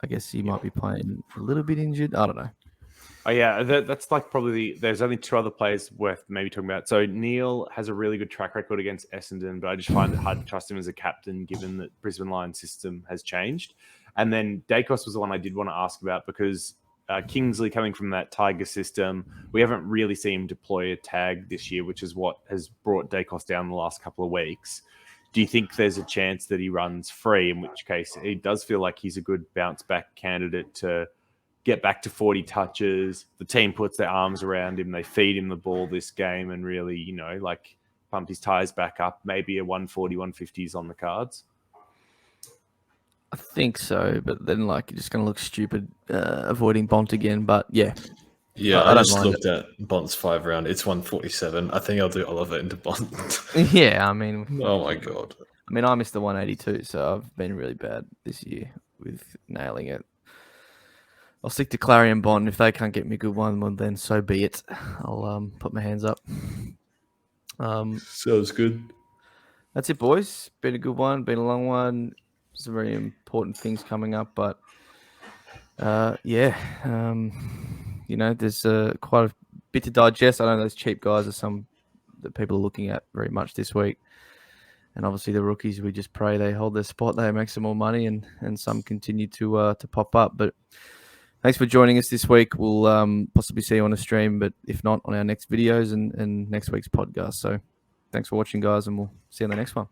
I guess he might be playing a little bit injured. I don't know. Oh yeah, that's like probably there's only 2 other players worth maybe talking about. So Neil has a really good track record against Essendon, but I just find it hard to trust him as a captain given that Brisbane Lions system has changed. And then Dacos was the one I did want to ask about, because Kingsley coming from that Tiger system, we haven't really seen him deploy a tag this year, which is what has brought Dacos down the last couple of weeks. Do you think there's a chance that he runs free, in which case it does feel like he's a good bounce back candidate to get back to 40 touches? The team puts their arms around him, they feed him the ball this game, and really, pump his tires back up. Maybe a 140, 150 is on the cards. I think so, but then you're just going to look stupid avoiding Bont again. But yeah. Yeah, I just looked at Bont's 5 round. It's 147. I think I'll do Oliver into Bont. Yeah, I mean. Oh my God. I mean, I missed the 182, so I've been really bad this year with nailing it. I'll stick to Clarion Bont. If they can't get me a good one, well, then so be it. I'll put my hands up. Sounds good. That's it, boys. Been a good one. Been a long one. Some very important things coming up, but there's quite a bit to digest. I know those cheap guys are some that people are looking at very much this week. And obviously the rookies, we just pray they hold their spot, they make some more money, and some continue to pop up. But Thanks for joining us this week. We'll possibly see you on a stream, but if not, on our next videos and next week's podcast. So thanks for watching, guys, and we'll see you on the next one.